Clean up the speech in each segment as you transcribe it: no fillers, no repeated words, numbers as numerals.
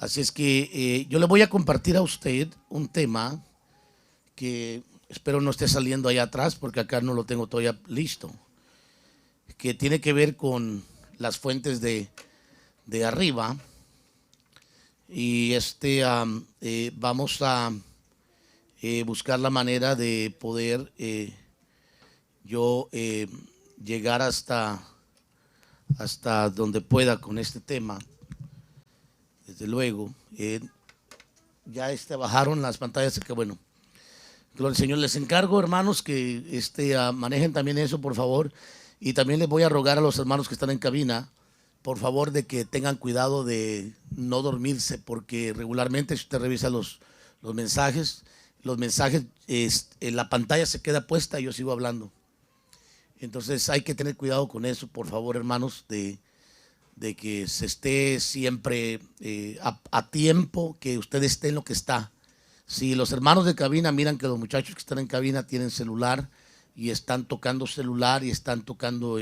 Así es que yo le voy a compartir a usted un tema que espero no esté saliendo allá atrás porque acá no lo tengo todavía listo, que tiene que ver con las fuentes de arriba. Y vamos a buscar la manera de poder yo llegar hasta donde pueda con este tema. Desde luego, ya bajaron las pantallas, que bueno, gloria al Señor. Les encargo, hermanos, que manejen también eso, por favor. Y también les voy a rogar a los hermanos que están en cabina, por favor, de que tengan cuidado de no dormirse, porque regularmente, si usted revisa los mensajes, la pantalla se queda puesta y yo sigo hablando. Entonces hay que tener cuidado con eso, por favor, hermanos, de que se esté siempre a tiempo, que usted esté en lo que está. Si los hermanos de cabina miran que los muchachos que están en cabina tienen celular y están tocando celular y están tocando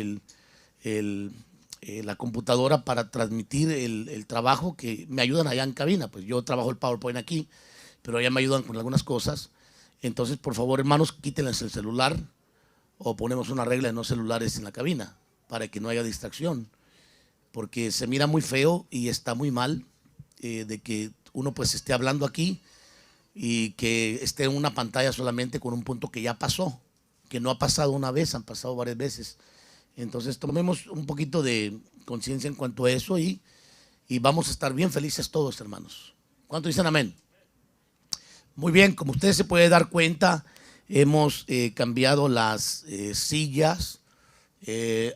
la computadora para transmitir el trabajo, que me ayudan allá en cabina, pues yo trabajo el PowerPoint aquí, pero allá me ayudan con algunas cosas. Entonces, por favor, hermanos, quítenles el celular o ponemos una regla de no celulares en la cabina para que no haya distracción, porque se mira muy feo y está muy mal de que uno pues esté hablando aquí y que esté en una pantalla solamente con un punto que ya pasó, que no ha pasado una vez, han pasado varias veces. Entonces tomemos un poquito de conciencia en cuanto a eso y vamos a estar bien felices todos, hermanos. ¿Cuánto dicen amén? Muy bien, como usted se puede dar cuenta, hemos cambiado las sillas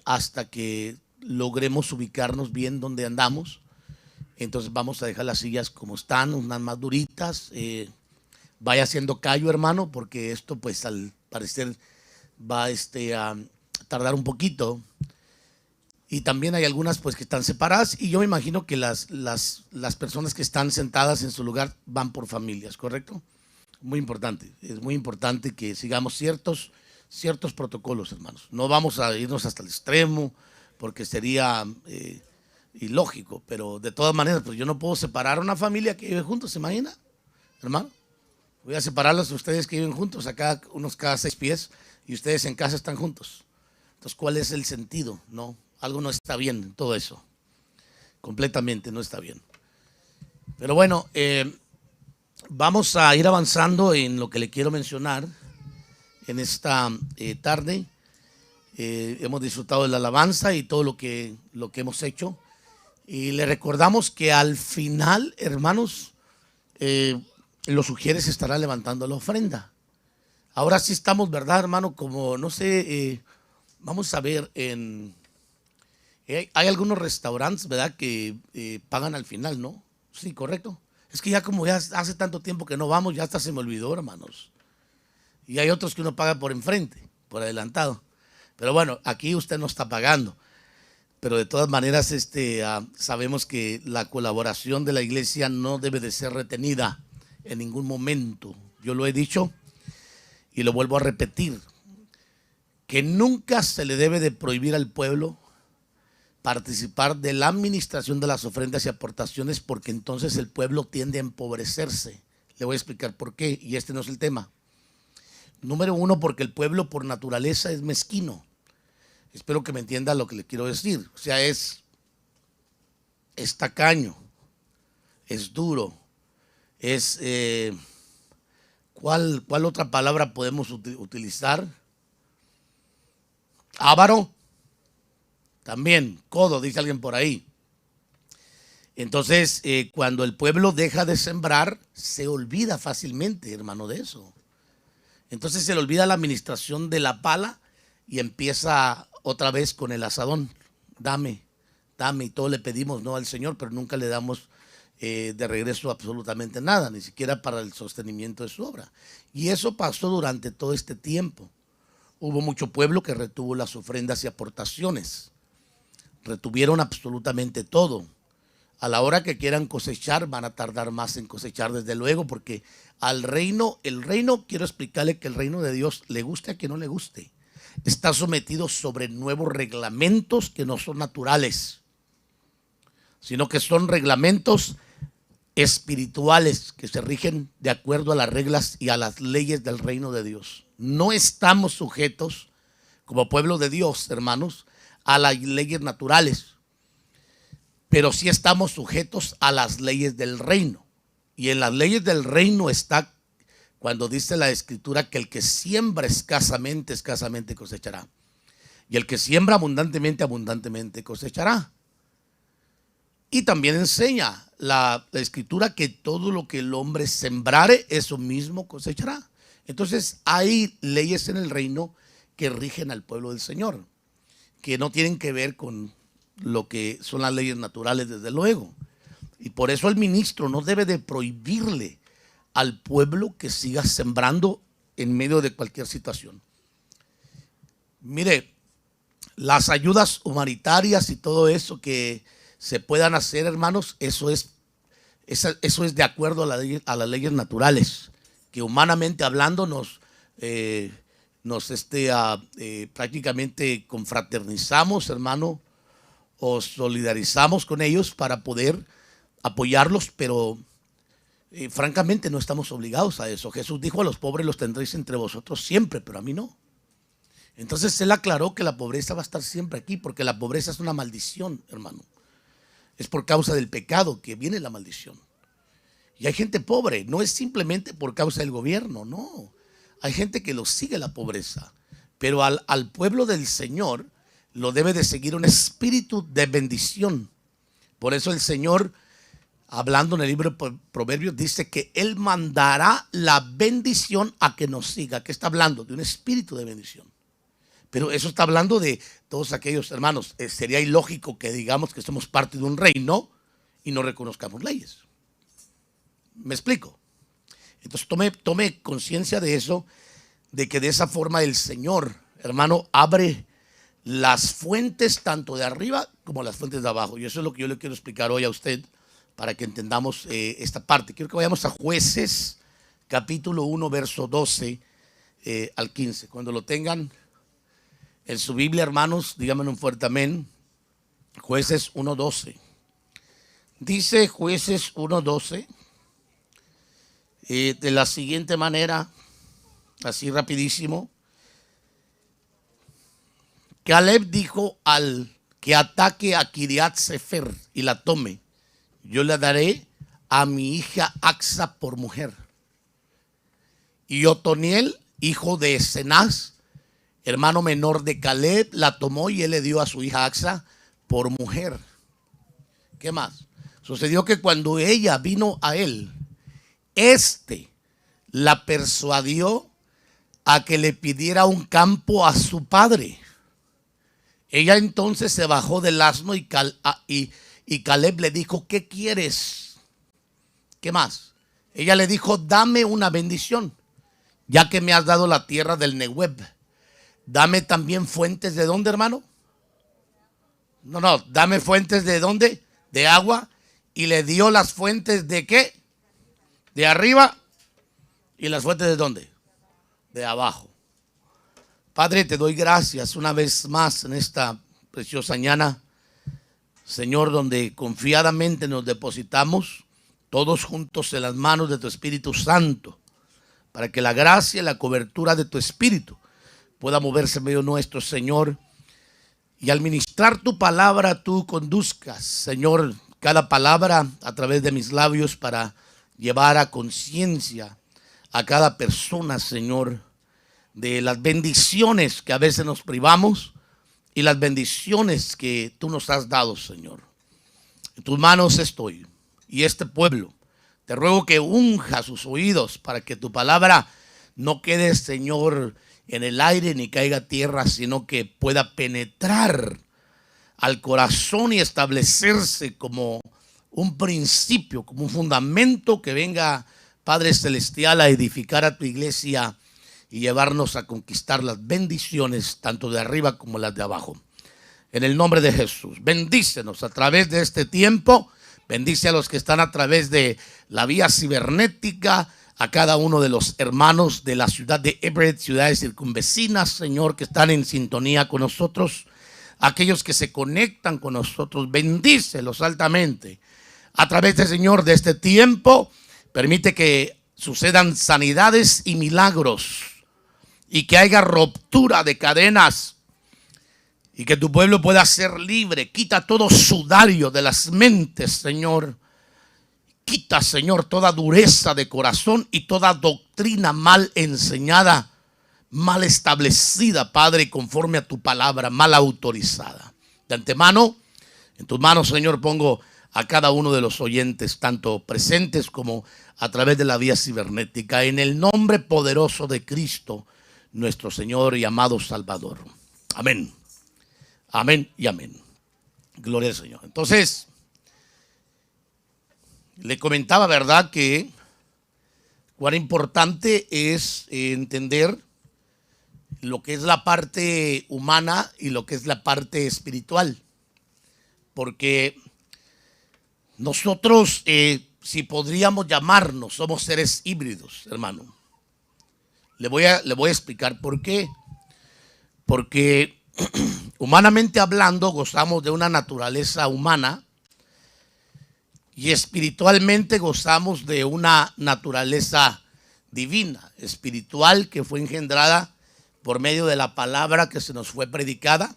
hasta que logremos ubicarnos bien donde andamos. Entonces vamos a dejar las sillas como están, unas más duritas. Vaya haciendo callo, hermano, porque esto pues al parecer va a tardar un poquito. Y también hay algunas pues que están separadas y yo me imagino que las personas que están sentadas en su lugar van por familias, ¿correcto? Muy importante, es muy importante que sigamos ciertos protocolos, hermanos. No vamos a irnos hasta el extremo porque sería ilógico, pero de todas maneras, pues yo no puedo separar a una familia que vive juntos, ¿se imagina, hermano? Voy a separarlos de ustedes que viven juntos, acá unos cada 6 pies, y ustedes en casa están juntos. Entonces, ¿cuál es el sentido? No, algo no está bien en todo eso. Completamente no está bien. Pero bueno, vamos a ir avanzando en lo que le quiero mencionar en esta tarde. Hemos disfrutado de la alabanza y todo lo que hemos hecho. Y le recordamos que al final, hermanos, los sugieres estarán levantando la ofrenda. Ahora sí estamos, ¿verdad, hermano? Como, no sé, vamos a ver, hay algunos restaurantes, ¿verdad?, que pagan al final, ¿no? Sí, correcto. Es que ya como ya hace tanto tiempo que no vamos, ya hasta se me olvidó, hermanos. Y hay otros que uno paga por enfrente, por adelantado. Pero bueno, aquí usted no está pagando. Pero de todas maneras, sabemos que la colaboración de la iglesia no debe de ser retenida en ningún momento. Yo lo he dicho y lo vuelvo a repetir, que nunca se le debe de prohibir al pueblo participar de la administración de las ofrendas y aportaciones, porque entonces el pueblo tiende a empobrecerse. Le voy a explicar por qué, y este no es el tema. Número uno, porque el pueblo por naturaleza es mezquino. Espero que me entienda lo que le quiero decir. O sea, es tacaño, es duro, es... ¿Cuál otra palabra podemos utilizar? Avaro. También, codo, dice alguien por ahí. Entonces, cuando el pueblo deja de sembrar, se olvida fácilmente, hermano, de eso. Entonces se le olvida la administración de la pala y empieza otra vez con el asadón. Dame, y todo le pedimos, no al Señor, pero nunca le damos de regreso absolutamente nada, ni siquiera para el sostenimiento de su obra. Y eso pasó durante todo este tiempo. Hubo mucho pueblo que retuvo las ofrendas y aportaciones. Retuvieron absolutamente todo. A la hora que quieran cosechar, van a tardar más en cosechar, desde luego, porque el reino, quiero explicarle que el reino de Dios, le guste a quien no le guste, está sometido sobre nuevos reglamentos que no son naturales, sino que son reglamentos espirituales que se rigen de acuerdo a las reglas y a las leyes del reino de Dios. No estamos sujetos, como pueblo de Dios, hermanos, a las leyes naturales, pero sí estamos sujetos a las leyes del reino. Y en las leyes del reino está cuando dice la Escritura que el que siembra escasamente, escasamente cosechará. Y el que siembra abundantemente, abundantemente cosechará. Y también enseña la Escritura que todo lo que el hombre sembrare, eso mismo cosechará. Entonces hay leyes en el reino que rigen al pueblo del Señor, que no tienen que ver con lo que son las leyes naturales, desde luego. Y por eso el ministro no debe de prohibirle al pueblo que siga sembrando en medio de cualquier situación. Mire, las ayudas humanitarias y todo eso que se puedan hacer, hermanos, eso es de acuerdo a las leyes naturales, que humanamente hablando prácticamente confraternizamos, hermano, o solidarizamos con ellos para poder apoyarlos, pero francamente no estamos obligados a eso. Jesús dijo: a los pobres los tendréis entre vosotros siempre, pero a mí no. Entonces él aclaró que la pobreza va a estar siempre aquí, porque la pobreza es una maldición, hermano. Es por causa del pecado que viene la maldición. Y hay gente pobre, no es simplemente por causa del gobierno, no. Hay gente que lo sigue la pobreza, pero al pueblo del Señor lo debe de seguir un espíritu de bendición. Por eso el Señor, hablando en el libro de Proverbios, dice que Él mandará la bendición a que nos siga. ¿Qué está hablando? De un espíritu de bendición. Pero eso está hablando de todos aquellos hermanos. Sería ilógico que digamos que somos parte de un reino y no reconozcamos leyes. ¿Me explico? Entonces tome conciencia de eso, de que de esa forma el Señor, hermano, abre las fuentes tanto de arriba como las fuentes de abajo. Y eso es lo que yo le quiero explicar hoy a usted para que entendamos esta parte. Quiero que vayamos a Jueces, capítulo 1, verso 12 al 15. Cuando lo tengan en su Biblia, hermanos, díganme un fuerte amén. Jueces 1:12. Dice Jueces 1:12 de la siguiente manera, así rapidísimo. Caleb dijo al que ataque a Kiriat Sefer y la tome: yo le daré a mi hija Axa por mujer. Y Otoniel, hijo de Cenaz, hermano menor de Caleb, la tomó y él le dio a su hija Axa por mujer. ¿Qué más? Sucedió que cuando ella vino a él, la persuadió a que le pidiera un campo a su padre. Ella entonces se bajó del asno y Caleb le dijo: ¿qué quieres? ¿Qué más? Ella le dijo: dame una bendición, ya que me has dado la tierra del Nehueb. Dame también fuentes de ¿dónde, hermano? No, dame fuentes de ¿dónde? De agua. Y le dio las fuentes de ¿qué? De arriba. ¿Y las fuentes de dónde? De abajo. Padre, te doy gracias una vez más en esta preciosa mañana, Señor, donde confiadamente nos depositamos todos juntos en las manos de tu Espíritu Santo, para que la gracia y la cobertura de tu Espíritu pueda moverse en medio nuestro, Señor. Y al ministrar tu palabra, tú conduzcas, Señor, cada palabra a través de mis labios para llevar a conciencia a cada persona, Señor, de las bendiciones que a veces nos privamos y las bendiciones que tú nos has dado, Señor. En tus manos estoy y este pueblo. Te ruego que unja sus oídos para que tu palabra no quede, Señor, en el aire ni caiga a tierra, sino que pueda penetrar al corazón y establecerse como un principio, como un fundamento que venga, Padre Celestial, a edificar a tu iglesia y llevarnos a conquistar las bendiciones tanto de arriba como las de abajo. En el nombre de Jesús, bendícenos a través de este tiempo. Bendice a los que están a través de la vía cibernética, a cada uno de los hermanos de la ciudad de Everett, ciudades circunvecinas, Señor, que están en sintonía con nosotros, aquellos que se conectan con nosotros, bendícelos altamente. A través del Señor de este tiempo, permite que sucedan sanidades y milagros y que haya ruptura de cadenas y que tu pueblo pueda ser libre. Quita todo sudario de las mentes, Señor. Quita, Señor, toda dureza de corazón y toda doctrina mal enseñada, mal establecida, Padre, conforme a tu palabra, mal autorizada. De antemano, en tus manos, Señor, pongo a cada uno de los oyentes, tanto presentes como a través de la vía cibernética, en el nombre poderoso de Cristo, nuestro Señor y amado Salvador. Amén. Amén y amén. Gloria al Señor. Entonces, le comentaba, ¿verdad?, que cuán importante es entender lo que es la parte humana y lo que es la parte espiritual. Porque nosotros, si podríamos llamarnos, somos seres híbridos, hermano. Le voy a explicar por qué. Porque humanamente hablando, gozamos de una naturaleza humana y espiritualmente gozamos de una naturaleza divina, espiritual, que fue engendrada por medio de la palabra que se nos fue predicada.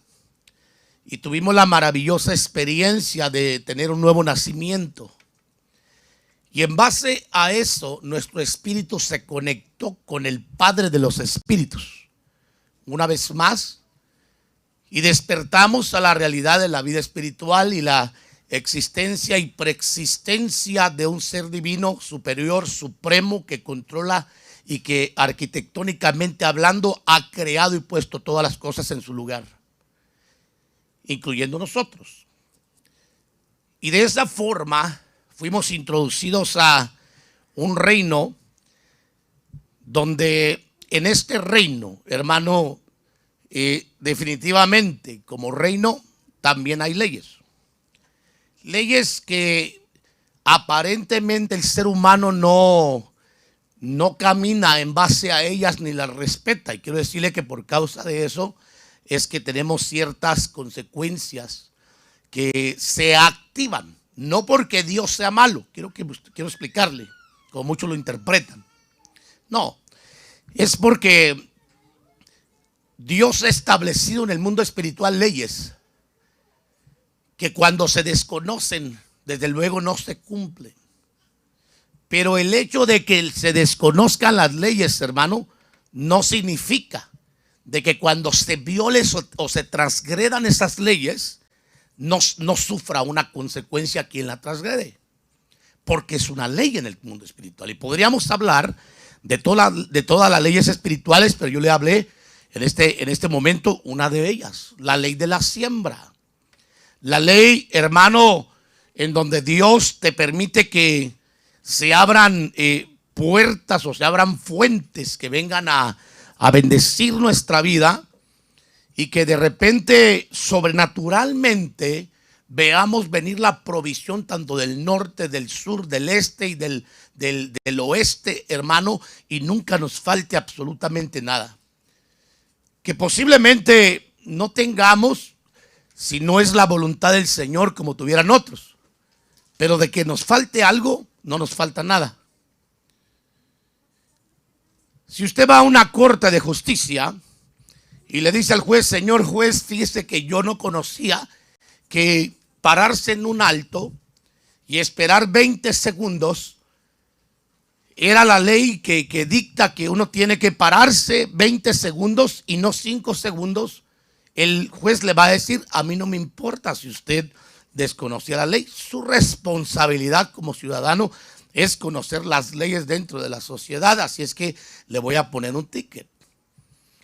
Y tuvimos la maravillosa experiencia de tener un nuevo nacimiento. Y en base a eso, nuestro espíritu se conectó con el Padre de los espíritus. Una vez más, y despertamos a la realidad de la vida espiritual y la existencia y preexistencia de un ser divino superior, supremo, que controla y que arquitectónicamente hablando ha creado y puesto todas las cosas en su lugar, incluyendo nosotros. Y de esa forma fuimos introducidos a un reino donde en este reino, hermano, definitivamente como reino también hay leyes. Leyes que aparentemente el ser humano no camina en base a ellas ni las respeta. Y quiero decirle que por causa de eso es que tenemos ciertas consecuencias que se activan. No porque Dios sea malo, quiero explicarle, como muchos lo interpretan. No, es porque Dios ha establecido en el mundo espiritual leyes que cuando se desconocen, desde luego no se cumplen. Pero el hecho de que se desconozcan las leyes, hermano, no significa de que cuando se violen o se transgredan esas leyes, no sufra una consecuencia quien la transgrede. Porque es una ley en el mundo espiritual. Y podríamos hablar de todas las leyes espirituales, pero yo le hablé en este momento una de ellas, la ley de la siembra. La ley, hermano, en donde Dios te permite que se abran puertas o se abran fuentes que vengan a bendecir nuestra vida y que de repente sobrenaturalmente veamos venir la provisión tanto del norte, del sur, del este y del oeste, hermano, y nunca nos falte absolutamente nada. Que posiblemente no tengamos, si no es la voluntad del Señor, como tuvieran otros. Pero de que nos falte algo, no nos falta nada. Si usted va a una corte de justicia y le dice al juez: señor juez, fíjese que yo no conocía que pararse en un alto y esperar 20 segundos era la ley que dicta que uno tiene que pararse 20 segundos y no 5 segundos. El juez le va a decir: a mí no me importa si usted desconocía la ley. Su responsabilidad como ciudadano es conocer las leyes dentro de la sociedad, así es que le voy a poner un ticket.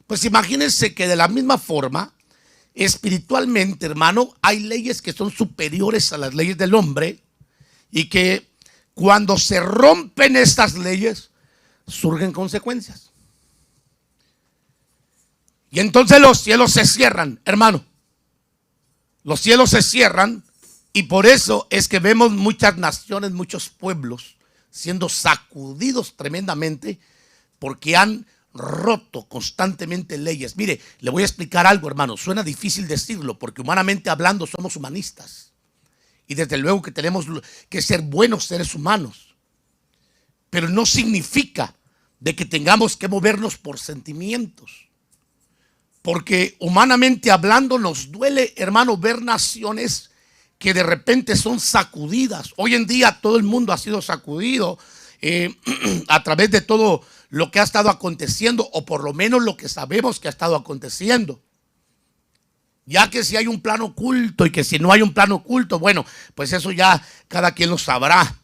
Pues imagínense que de la misma forma, espiritualmente, hermano, hay leyes que son superiores a las leyes del hombre y que cuando se rompen estas leyes, surgen consecuencias. Y entonces los cielos se cierran, hermano. Los cielos se cierran y por eso es que vemos muchas naciones, muchos pueblos siendo sacudidos tremendamente porque han roto constantemente leyes. Mire, le voy a explicar algo, hermano. Suena difícil decirlo porque humanamente hablando somos humanistas. y desde luego que tenemos que ser buenos seres humanos, pero no significa de que tengamos que movernos por sentimientos, porque humanamente hablando nos duele, hermano, ver naciones que de repente son sacudidas. Hoy en día todo el mundo ha sido sacudido a través de todo lo que ha estado aconteciendo, o por lo menos lo que sabemos que ha estado aconteciendo. Ya que si hay un plano oculto y que si no hay un plano oculto, bueno, pues eso ya cada quien lo sabrá.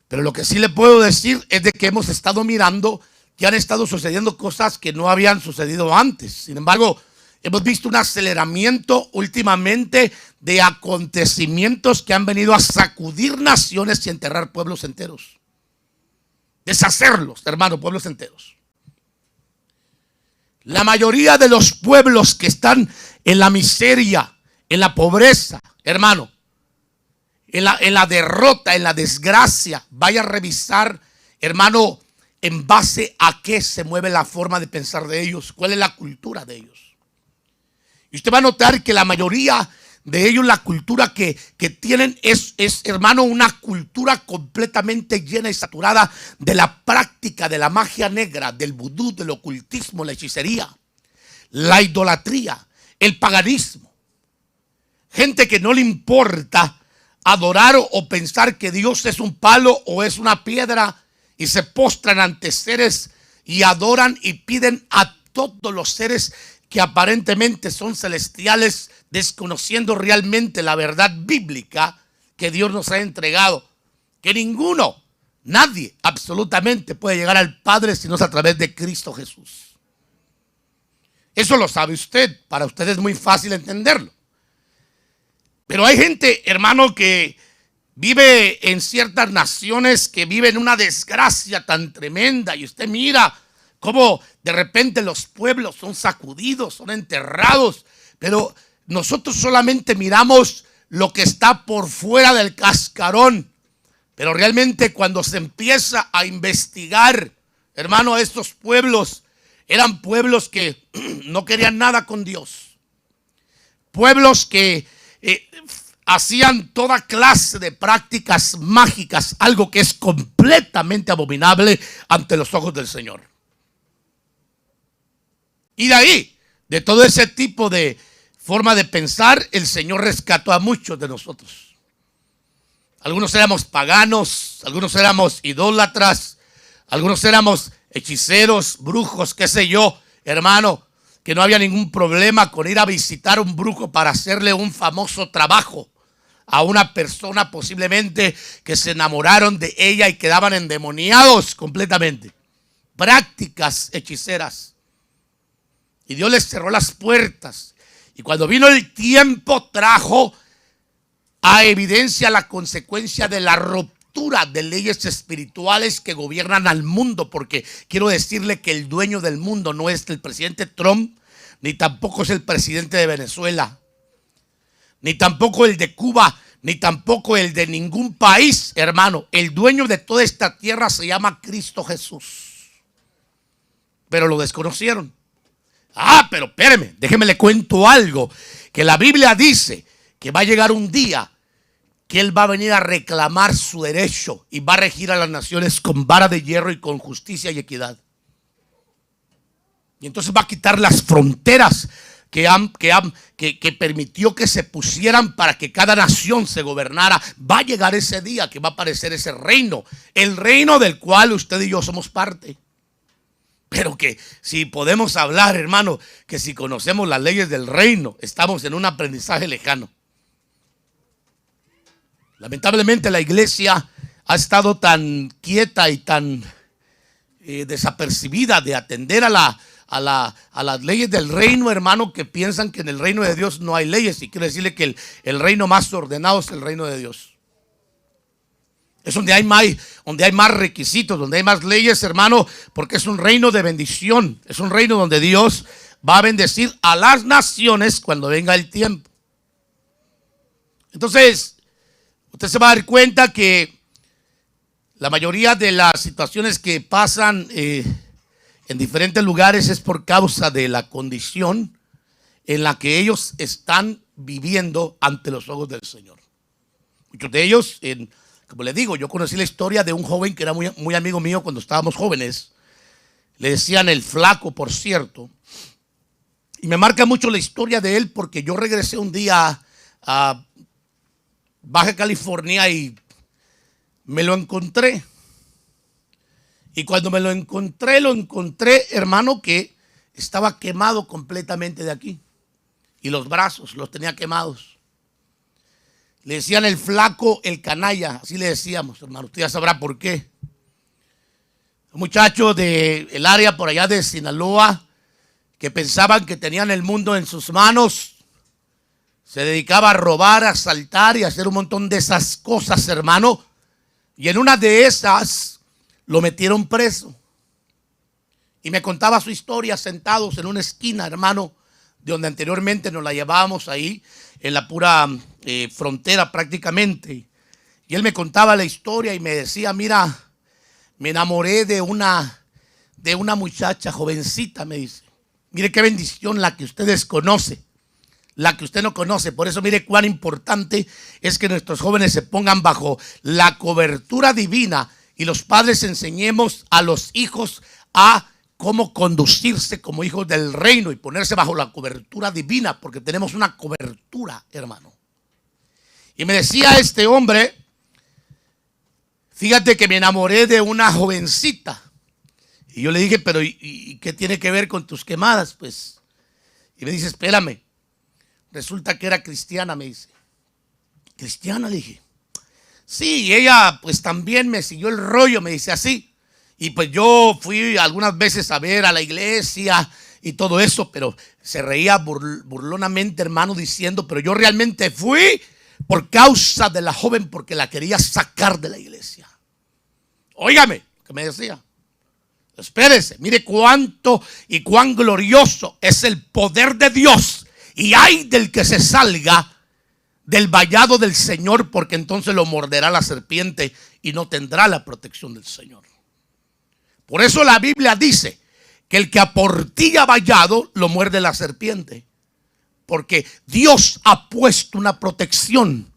Pero lo que sí le puedo decir es de que hemos estado mirando que han estado sucediendo cosas que no habían sucedido antes. Sin embargo, hemos visto un aceleramiento últimamente de acontecimientos que han venido a sacudir naciones y enterrar pueblos enteros. Deshacerlos, hermano, pueblos enteros. La mayoría de los pueblos que están en la miseria, en la pobreza, hermano, en la derrota, en la desgracia, vaya a revisar, hermano, en base a qué se mueve la forma de pensar de ellos, cuál es la cultura de ellos. Y usted va a notar que la mayoría de ellos, la cultura que tienen es, hermano, una cultura completamente llena y saturada de la práctica de la magia negra, del vudú, del ocultismo, la hechicería, la idolatría, el paganismo. Gente que no le importa adorar o pensar que Dios es un palo o es una piedra, y se postran ante seres y adoran y piden a todos los seres que aparentemente son celestiales, desconociendo realmente la verdad bíblica que Dios nos ha entregado, que nadie absolutamente puede llegar al Padre si no es a través de Cristo Jesús. Eso lo sabe usted, para usted es muy fácil entenderlo. Pero hay gente, hermano, que vive en ciertas naciones que viven una desgracia tan tremenda, y usted mira cómo de repente los pueblos son sacudidos, son enterrados, pero nosotros solamente miramos lo que está por fuera del cascarón. Pero realmente cuando se empieza a investigar, hermano, estos pueblos eran pueblos que no querían nada con Dios. Pueblos que hacían toda clase de prácticas mágicas, algo que es completamente abominable ante los ojos del Señor. Y de ahí, de todo ese tipo de forma de pensar, el Señor rescató a muchos de nosotros. Algunos éramos paganos, algunos éramos idólatras, algunos éramos hechiceros, brujos, qué sé yo, hermano, que no había ningún problema con ir a visitar a un brujo para hacerle un famoso trabajo a una persona posiblemente que se enamoraron de ella y quedaban endemoniados completamente. Prácticas hechiceras. Y Dios les cerró las puertas. Y cuando vino el tiempo, trajo a evidencia la consecuencia de la ruptura de leyes espirituales que gobiernan al mundo. Porque quiero decirle que el dueño del mundo no es el presidente Trump, ni tampoco es el presidente de Venezuela, ni tampoco el de Cuba, ni tampoco el de ningún país, hermano. El dueño de toda esta tierra se llama Cristo Jesús. Pero lo desconocieron. Pero espéreme, déjeme le cuento algo. Que la Biblia dice que va a llegar un día que Él va a venir a reclamar su derecho y va a regir a las naciones con vara de hierro y con justicia y equidad. Y entonces va a quitar las fronteras que permitió que se pusieran para que cada nación se gobernara. Va a llegar ese día que va a aparecer ese reino, el reino del cual usted y yo somos parte. Pero que si podemos hablar, hermano, que si conocemos las leyes del reino, estamos en un aprendizaje lejano. Lamentablemente la iglesia ha estado tan quieta y tan desapercibida de atender a las leyes del reino, hermano, que piensan que en el reino de Dios no hay leyes. Y quiero decirle que el reino más ordenado es el reino de Dios. Es donde hay más requisitos, donde hay más leyes, hermano, porque es un reino de bendición. Es un reino donde Dios va a bendecir a las naciones cuando venga el tiempo. Entonces, usted se va a dar cuenta que la mayoría de las situaciones que pasan en diferentes lugares es por causa de la condición en la que ellos están viviendo ante los ojos del Señor. Muchos de ellos, como les digo, yo conocí la historia de un joven que era muy amigo mío cuando estábamos jóvenes. Le decían el Flaco, por cierto. Y me marca mucho la historia de él porque yo regresé un día a Baja California y me lo encontré. Y cuando me lo encontré, hermano, que estaba quemado completamente de aquí. Y los brazos los tenía quemados. Le decían el Flaco, el canalla, así le decíamos, hermano. Usted ya sabrá por qué. Un muchacho del área por allá de Sinaloa, que pensaban que tenían el mundo en sus manos, se dedicaba a robar, a asaltar y a hacer un montón de esas cosas, hermano. Y en una de esas lo metieron preso. Y me contaba su historia sentados en una esquina, hermano, de donde anteriormente nos la llevábamos ahí, en la pura frontera prácticamente. Y él me contaba la historia y me decía, mira, me enamoré de una muchacha jovencita, me dice. Mire qué bendición la que usted desconoce, la que usted no conoce. Por eso mire cuán importante es que nuestros jóvenes se pongan bajo la cobertura divina y los padres enseñemos a los hijos a cómo conducirse como hijos del reino y ponerse bajo la cobertura divina, porque tenemos una cobertura, hermano. Y me decía este hombre, fíjate que me enamoré de una jovencita. Y yo le dije, pero ¿y qué tiene que ver con tus quemadas? Pues, y me dice, espérame, resulta que era cristiana, me dice. ¿Cristiana? Le dije. Sí, y ella pues también me siguió el rollo, me dice así. Y pues yo fui algunas veces a ver a la iglesia y todo eso, pero se reía burlonamente, hermano, diciendo, pero yo realmente fui por causa de la joven, porque la quería sacar de la iglesia. Óigame, que me decía. Espérese, mire cuánto y cuán glorioso es el poder de Dios. Y ay del que se salga del vallado del Señor, porque entonces lo morderá la serpiente y no tendrá la protección del Señor. Por eso la Biblia dice que el que aportilla vallado lo muerde la serpiente. Porque Dios ha puesto una protección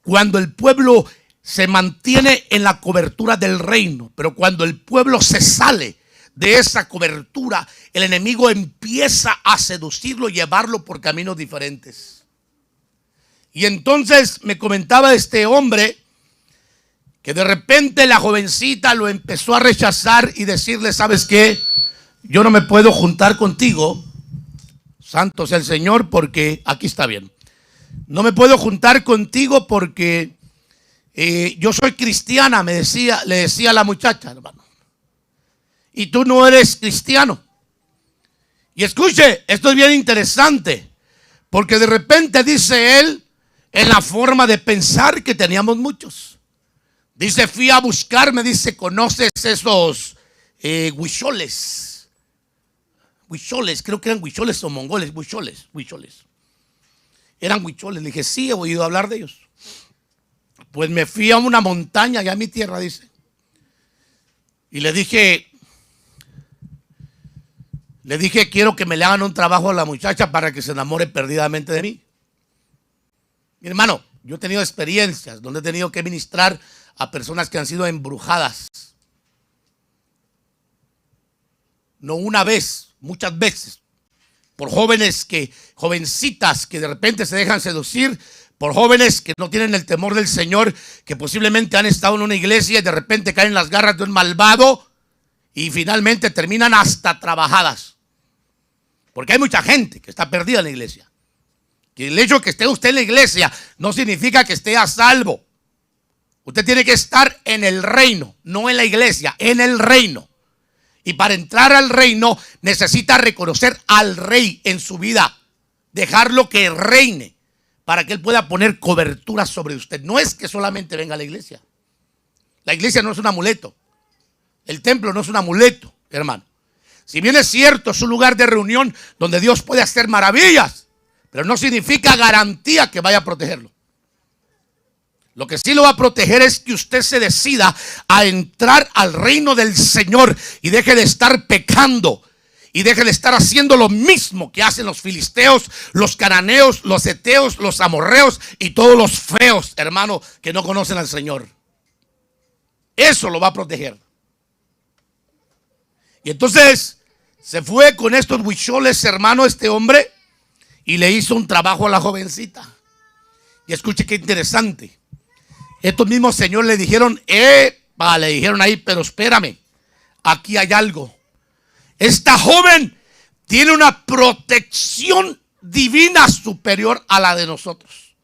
cuando el pueblo se mantiene en la cobertura del reino. Pero cuando el pueblo se sale de esa cobertura, el enemigo empieza a seducirlo y llevarlo por caminos diferentes. Y entonces me comentaba este hombre que de repente la jovencita lo empezó a rechazar y decirle, ¿sabes qué? Yo no me puedo juntar contigo, santo sea el Señor, porque aquí está bien. No me puedo juntar contigo porque yo soy cristiana, le decía la muchacha, hermano. Y tú no eres cristiano. Y escuche, esto es bien interesante, porque de repente dice él, en la forma de pensar que teníamos muchos. Dice, fui a buscar, me dice, ¿conoces esos huicholes? Huicholes, creo que eran huicholes o mongoles, huicholes. Eran huicholes. Le dije, sí, he oído hablar de ellos. Pues me fui a una montaña allá en mi tierra, dice. Y le dije, quiero que me le hagan un trabajo a la muchacha para que se enamore perdidamente de mí. Mi hermano, yo he tenido experiencias donde he tenido que ministrar a personas que han sido embrujadas. No una vez, muchas veces. Por jovencitas que de repente se dejan seducir, por jóvenes que no tienen el temor del Señor, que posiblemente han estado en una iglesia y de repente caen en las garras de un malvado y finalmente terminan hasta trabajadas. Porque hay mucha gente que está perdida en la iglesia. Que el hecho de que esté usted en la iglesia no significa que esté a salvo. Usted tiene que estar en el reino, no en la iglesia, en el reino. Y para entrar al reino necesita reconocer al rey en su vida, dejarlo que reine, para que él pueda poner cobertura sobre usted. No es que solamente venga a la iglesia. La iglesia no es un amuleto. El templo no es un amuleto, hermano. Si bien es cierto, es un lugar de reunión donde Dios puede hacer maravillas, pero no significa garantía que vaya a protegerlo. Lo que sí lo va a proteger es que usted se decida a entrar al reino del Señor y deje de estar pecando y deje de estar haciendo lo mismo que hacen los filisteos, los cananeos, los heteos, los amorreos y todos los feos, hermano, que no conocen al Señor. Eso lo va a proteger. Y entonces se fue con estos huicholes, hermano, este hombre, y le hizo un trabajo a la jovencita. Y escuche qué interesante. Estos mismos señores le dijeron, le dijeron ahí, pero espérame, aquí hay algo. Esta joven tiene una protección divina superior a la de nosotros.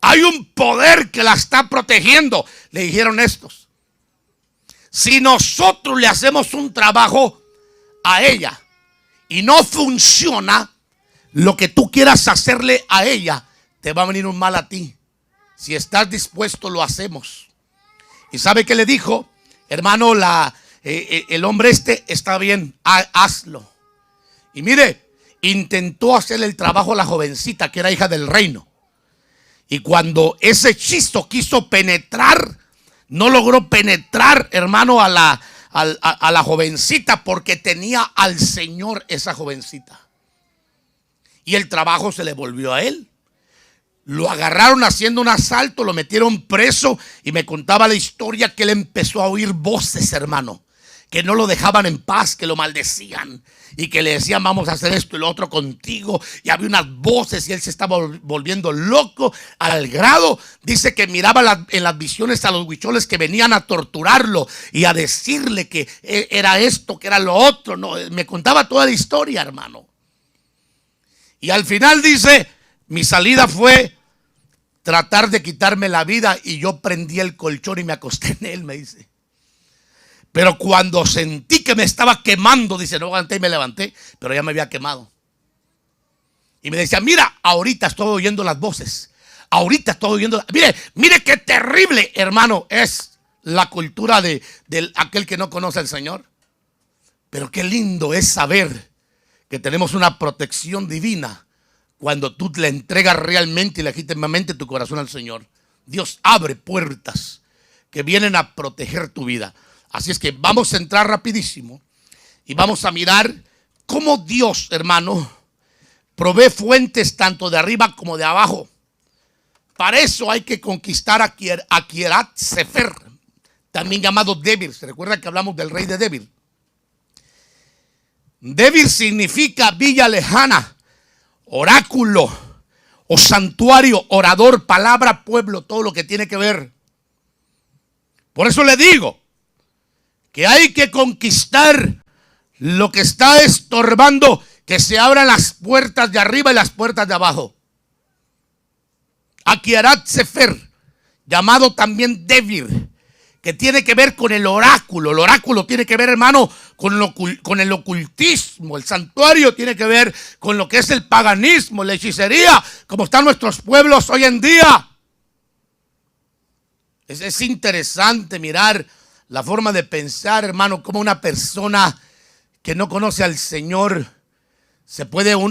Hay un poder que la está protegiendo, le dijeron estos. Si nosotros le hacemos un trabajo a ella y no funciona, lo que tú quieras hacerle a ella, te va a venir un mal a ti. Si estás dispuesto, lo hacemos. ¿Y sabe qué le dijo? Hermano, el hombre está bien, hazlo. Y mire, intentó hacerle el trabajo a la jovencita que era hija del reino. Y cuando ese hechizo quiso penetrar, no logró penetrar, hermano, a la jovencita, porque tenía al Señor esa jovencita. Y el trabajo se le volvió a él. Lo agarraron haciendo un asalto, lo metieron preso y me contaba la historia que él empezó a oír voces, hermano, que no lo dejaban en paz, que lo maldecían y que le decían vamos a hacer esto y lo otro contigo. Y había unas voces y él se estaba volviendo loco al grado, dice que miraba en las visiones a los huicholes que venían a torturarlo y a decirle que era esto, que era lo otro. No, me contaba toda la historia, hermano. Y al final dice, mi salida fue tratar de quitarme la vida y yo prendí el colchón y me acosté en él, me dice. Pero cuando sentí que me estaba quemando, dice, no aguanté y me levanté, pero ya me había quemado. Y me decía, mira, ahorita estoy oyendo las voces. Ahorita estoy oyendo. Mire qué terrible, hermano, es la cultura de aquel que no conoce al Señor. Pero qué lindo es saber que tenemos una protección divina cuando tú le entregas realmente y legítimamente tu corazón al Señor. Dios abre puertas que vienen a proteger tu vida. Así es que vamos a entrar rapidísimo y vamos a mirar cómo Dios, hermano, provee fuentes tanto de arriba como de abajo. Para eso hay que conquistar a Kiriat Sefer, también llamado Debir. ¿Se recuerda que hablamos del rey de Debir? Debir significa villa lejana, oráculo o santuario, orador, palabra, pueblo, todo lo que tiene que ver. Por eso le digo que hay que conquistar lo que está estorbando, que se abran las puertas de arriba y las puertas de abajo. A Kiriat Sefer, llamado también Debir, que tiene que ver con el oráculo. El oráculo tiene que ver, hermano, con el ocultismo. El santuario tiene que ver con lo que es el paganismo, la hechicería, como están nuestros pueblos hoy en día. Es interesante mirar la forma de pensar, hermano, como una persona que no conoce al Señor,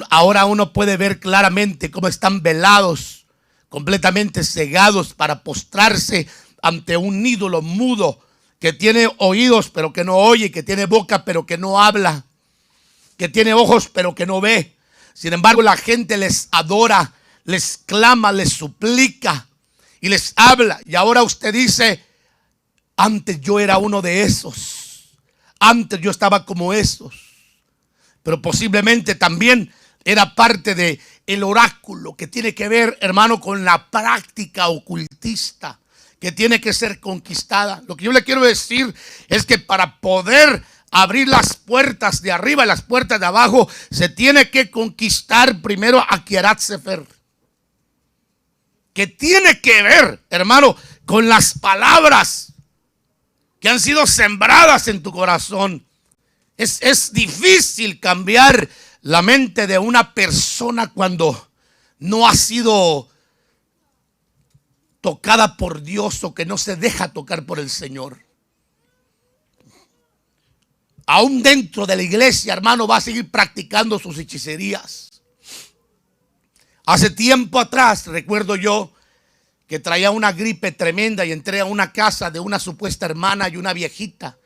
ahora uno puede ver claramente cómo están velados, completamente cegados para postrarse ante un ídolo mudo que tiene oídos pero que no oye, que tiene boca pero que no habla, que tiene ojos pero que no ve. Sin embargo, la gente les adora, les clama, les suplica y les habla. Y ahora usted dice, antes yo era uno de esos, antes yo estaba como esos. Pero posiblemente también era parte de el oráculo, que tiene que ver, hermano, con la práctica ocultista, que tiene que ser conquistada. Lo que yo le quiero decir es que para poder abrir las puertas de arriba y las puertas de abajo, se tiene que conquistar primero a Kiriat Sefer, que tiene que ver, hermano, con las palabras que han sido sembradas en tu corazón. Es difícil cambiar la mente de una persona cuando no ha sido tocada por Dios o que no se deja tocar por el Señor. Aún dentro de la iglesia, hermano, va a seguir practicando sus hechicerías. Hace tiempo atrás, recuerdo yo, que traía una gripe tremenda y entré a una casa de una supuesta hermana y una viejita.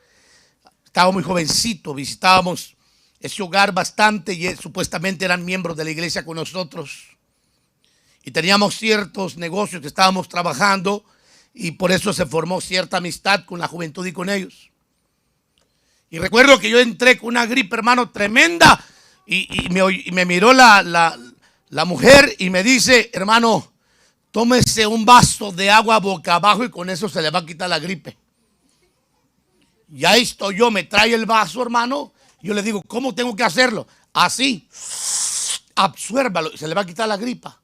Estaba muy jovencito, visitábamos ese hogar bastante y supuestamente eran miembros de la iglesia con nosotros. Y teníamos ciertos negocios que estábamos trabajando y por eso se formó cierta amistad con la juventud y con ellos. Y recuerdo que yo entré con una gripe, hermano, tremenda y me miró la mujer y me dice, hermano, tómese un vaso de agua boca abajo y con eso se le va a quitar la gripe. Y ahí estoy yo, me trae el vaso, hermano. Yo le digo, ¿cómo tengo que hacerlo? Así, absuérvalo y se le va a quitar la gripa.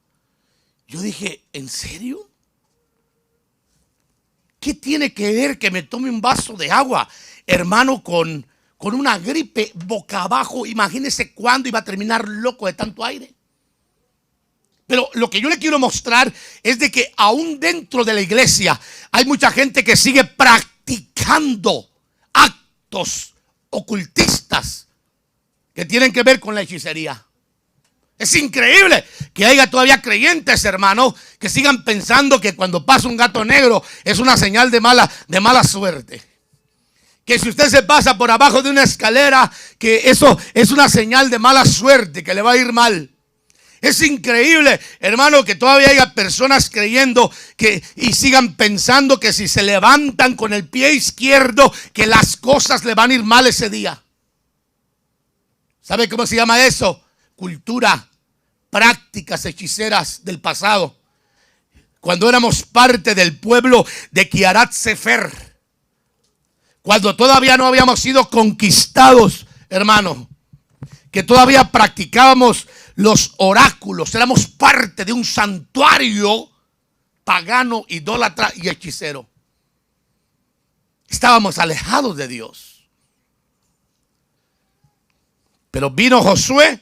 Yo dije, ¿en serio? ¿Qué tiene que ver que me tome un vaso de agua, hermano, con una gripe boca abajo? Imagínese cuándo iba a terminar loco de tanto aire. Pero lo que yo le quiero mostrar es de que aún dentro de la iglesia hay mucha gente que sigue practicando actos ocultistas que tienen que ver con la hechicería. Es increíble que haya todavía creyentes, hermano, que sigan pensando que cuando pasa un gato negro es una señal de mala suerte. Que si usted se pasa por abajo de una escalera, que eso es una señal de mala suerte, que le va a ir mal. Es increíble, hermano, que todavía haya personas creyendo y sigan pensando que si se levantan con el pie izquierdo, que las cosas le van a ir mal ese día. ¿Sabe cómo se llama eso? Cultura, prácticas hechiceras del pasado. Cuando éramos parte del pueblo de Kiarat Sefer, cuando todavía no habíamos sido conquistados, hermano, que todavía practicábamos los oráculos, éramos parte de un santuario pagano, idólatra y hechicero. Estábamos alejados de Dios. Pero vino Josué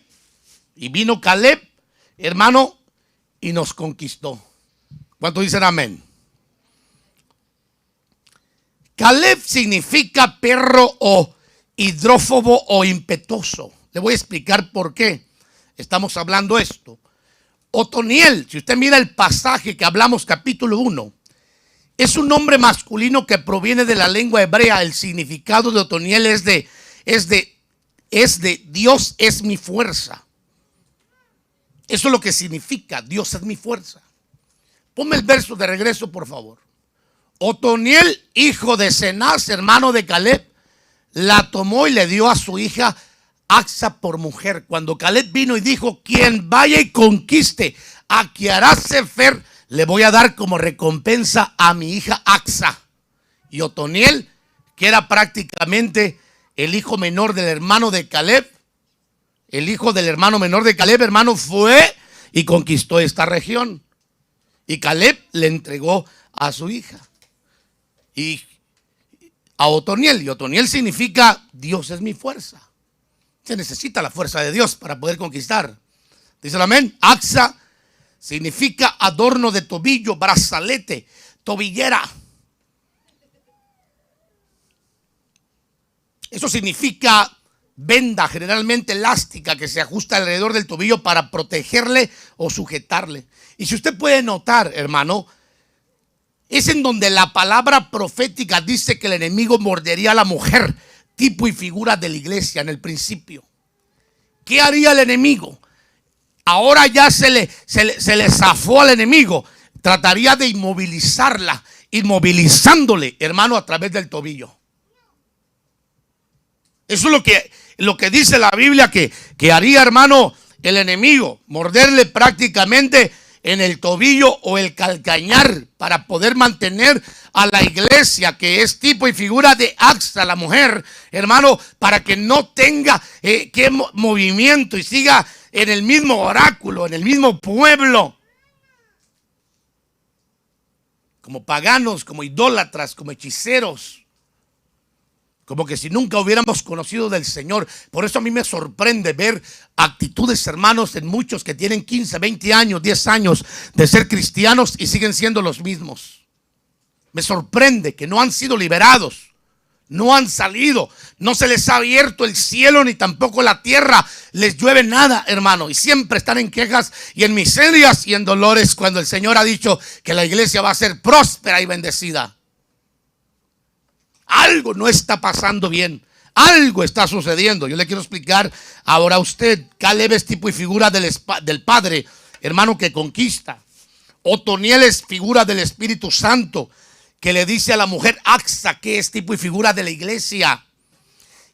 y vino Caleb, hermano, y nos conquistó. ¿Cuántos dicen amén? Caleb significa perro o hidrófobo o impetuoso. Le voy a explicar por qué estamos hablando esto. Otoniel, si usted mira el pasaje que hablamos, capítulo 1, es un nombre masculino que proviene de la lengua hebrea. El significado de Otoniel es de Dios es mi fuerza. Eso es lo que significa, Dios es mi fuerza. Ponme el verso de regreso, por favor. Otoniel, hijo de Cenaz, hermano de Caleb, la tomó y le dio a su hija Axa por mujer. Cuando Caleb vino y dijo, quien vaya y conquiste a Kiarat Sefer, le voy a dar como recompensa a mi hija Axa. Y Otoniel, que era prácticamente el hijo menor del hermano de Caleb, el hijo del hermano menor de Caleb, hermano, fue y conquistó esta región. Y Caleb le entregó a su hija. Y a Otoniel. Y Otoniel significa Dios es mi fuerza. Se necesita la fuerza de Dios para poder conquistar. Dice el amén. Axa significa adorno de tobillo, brazalete, tobillera. Eso significa venda, generalmente elástica, que se ajusta alrededor del tobillo para protegerle o sujetarle. Y si usted puede notar, hermano, es en donde la palabra profética dice que el enemigo mordería a la mujer, tipo y figura de la iglesia en el principio. ¿Qué haría el enemigo? Ahora ya se le zafó al enemigo. Trataría de inmovilizarla, inmovilizándole, hermano, a través del tobillo. Eso es lo que dice la Biblia que haría, hermano, el enemigo. Morderle prácticamente en el tobillo o el calcañar para poder mantener a la iglesia, que es tipo y figura de Axa, la mujer, hermano, para que no tenga movimiento y siga en el mismo oráculo, en el mismo pueblo, como paganos, como idólatras, como hechiceros. Como que si nunca hubiéramos conocido del Señor. Por eso a mí me sorprende ver actitudes, hermanos, en muchos que tienen 15, 20 años, 10 años de ser cristianos y siguen siendo los mismos. Me sorprende que no han sido liberados, no han salido, no se les ha abierto el cielo ni tampoco la tierra, les llueve nada, hermano, y siempre están en quejas y en miserias y en dolores cuando el Señor ha dicho que la iglesia va a ser próspera y bendecida. Algo no está pasando bien. Algo está sucediendo. Yo le quiero explicar ahora a usted. Caleb es tipo y figura del Padre, hermano, que conquista. Otoniel es figura del Espíritu Santo, que le dice a la mujer Axa, que es tipo y figura de la iglesia,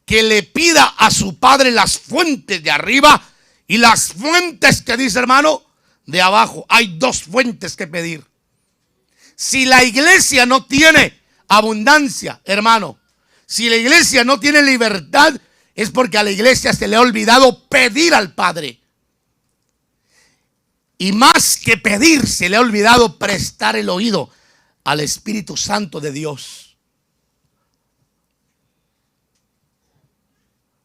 que le pida a su padre las fuentes de arriba y las fuentes que dice, hermano, de abajo. Hay dos fuentes que pedir. Si la iglesia no tiene abundancia, hermano, si la iglesia no tiene libertad, es porque a la iglesia se le ha olvidado pedir al Padre. Y más que pedir, se le ha olvidado prestar el oído al Espíritu Santo de Dios.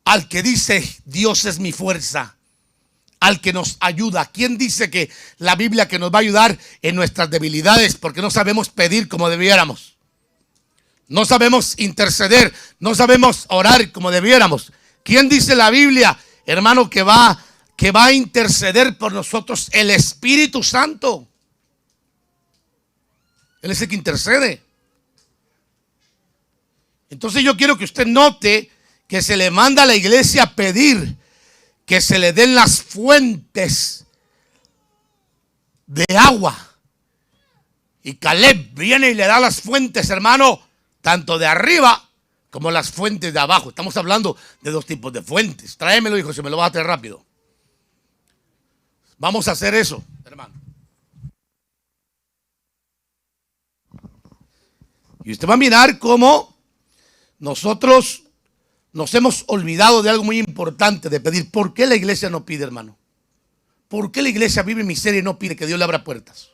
Al que dice, Dios es mi fuerza. Al que nos ayuda. ¿Quién dice que la Biblia que nos va a ayudar en nuestras debilidades? Porque no sabemos pedir como debiéramos. No sabemos interceder. No sabemos orar como debiéramos. ¿Quién dice la Biblia, hermano, que va a interceder por nosotros? El Espíritu Santo. Él es el que intercede. Entonces yo quiero que usted note que se le manda a la iglesia a pedir que se le den las fuentes de agua. Y Caleb viene y le da las fuentes, hermano, tanto de arriba como las fuentes de abajo. Estamos hablando de dos tipos de fuentes. Tráemelo, hijo, se me lo va a traer rápido. Vamos a hacer eso, hermano. Y usted va a mirar cómo nosotros nos hemos olvidado de algo muy importante, de pedir. ¿Por qué la iglesia no pide, hermano? ¿Por qué la iglesia vive en miseria y no pide que Dios le abra puertas?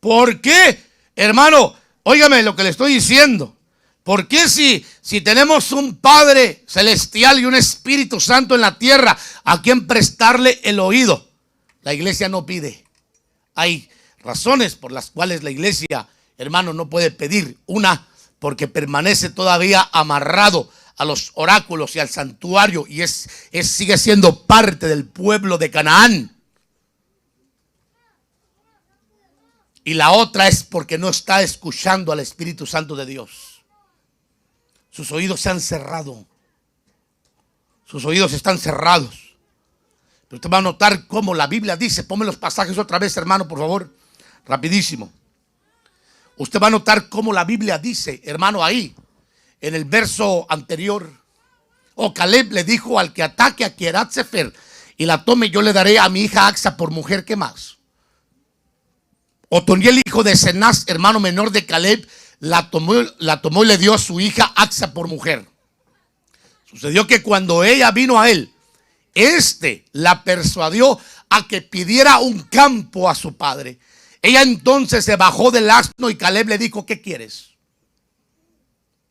¿Por qué, hermano? Óigame lo que le estoy diciendo. ¿Por qué si tenemos un Padre celestial y un Espíritu Santo en la tierra a quien prestarle el oído, la iglesia no pide? Hay razones por las cuales la iglesia, hermano, no puede pedir. Una, porque permanece todavía amarrado a los oráculos y al santuario y sigue siendo parte del pueblo de Canaán. Y la otra es porque no está escuchando al Espíritu Santo de Dios. Sus oídos se han cerrado. Sus oídos están cerrados. Pero usted va a notar cómo la Biblia dice, ponme los pasajes otra vez, hermano, por favor, rapidísimo. Usted va a notar cómo la Biblia dice, hermano, ahí, en el verso anterior. Caleb le dijo al que ataque a Kiriat Sefer y la tome, yo le daré a mi hija Axa por mujer. ¿Qué más? Otoniel, hijo de Cenaz, hermano menor de Caleb, la tomó y le dio a su hija Axa por mujer. Sucedió que cuando ella vino a él, la persuadió a que pidiera un campo a su padre. Ella entonces se bajó del asno y Caleb le dijo, ¿qué quieres?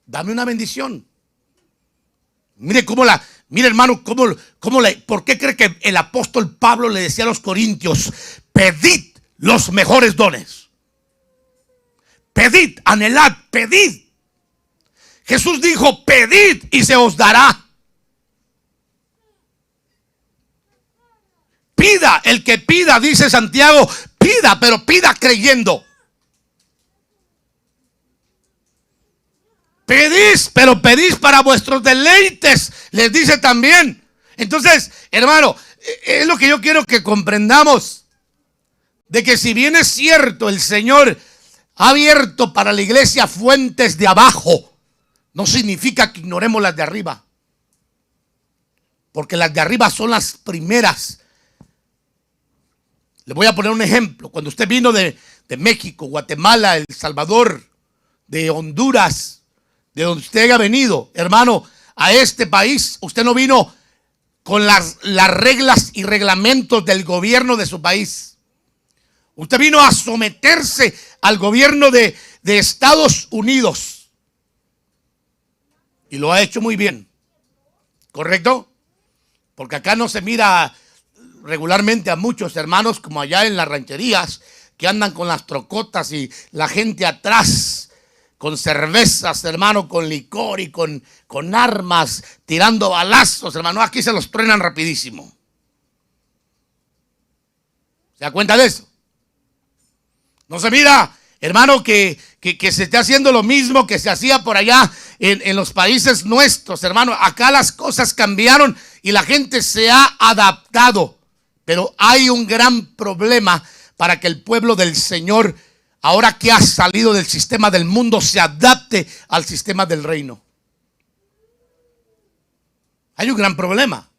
Dame una bendición. Mire hermano, ¿por qué cree que el apóstol Pablo le decía a los corintios, pedid los mejores dones? Pedid, anhelad, pedid. Jesús dijo, pedid y se os dará. Pida, el que pida, dice Santiago, pida, pero pida creyendo. Pedís, pero pedís para vuestros deleites, les dice también. Entonces, hermano, es lo que yo quiero que comprendamos, de que si bien es cierto, el Señor ha abierto para la iglesia fuentes de abajo, no significa que ignoremos las de arriba, porque las de arriba son las primeras. Le voy a poner un ejemplo. Cuando usted vino de México, Guatemala, El Salvador, de Honduras, de donde usted haya venido, hermano, a este país, usted no vino con las reglas y reglamentos del gobierno de su país. Usted vino a someterse al gobierno de Estados Unidos. Y lo ha hecho muy bien. ¿Correcto? Porque acá no se mira regularmente a muchos hermanos como allá en las rancherías que andan con las trocotas y la gente atrás con cervezas, hermano, con licor y con armas, tirando balazos, hermano. Aquí se los truenan rapidísimo. ¿Se da cuenta de eso? No se mira, hermano, que que se esté haciendo lo mismo que se hacía por allá en los países nuestros, hermano. Acá las cosas cambiaron y la gente se ha adaptado. Pero hay un gran problema para que el pueblo del Señor, ahora que ha salido del sistema del mundo, se adapte al sistema del reino. Hay un gran problema.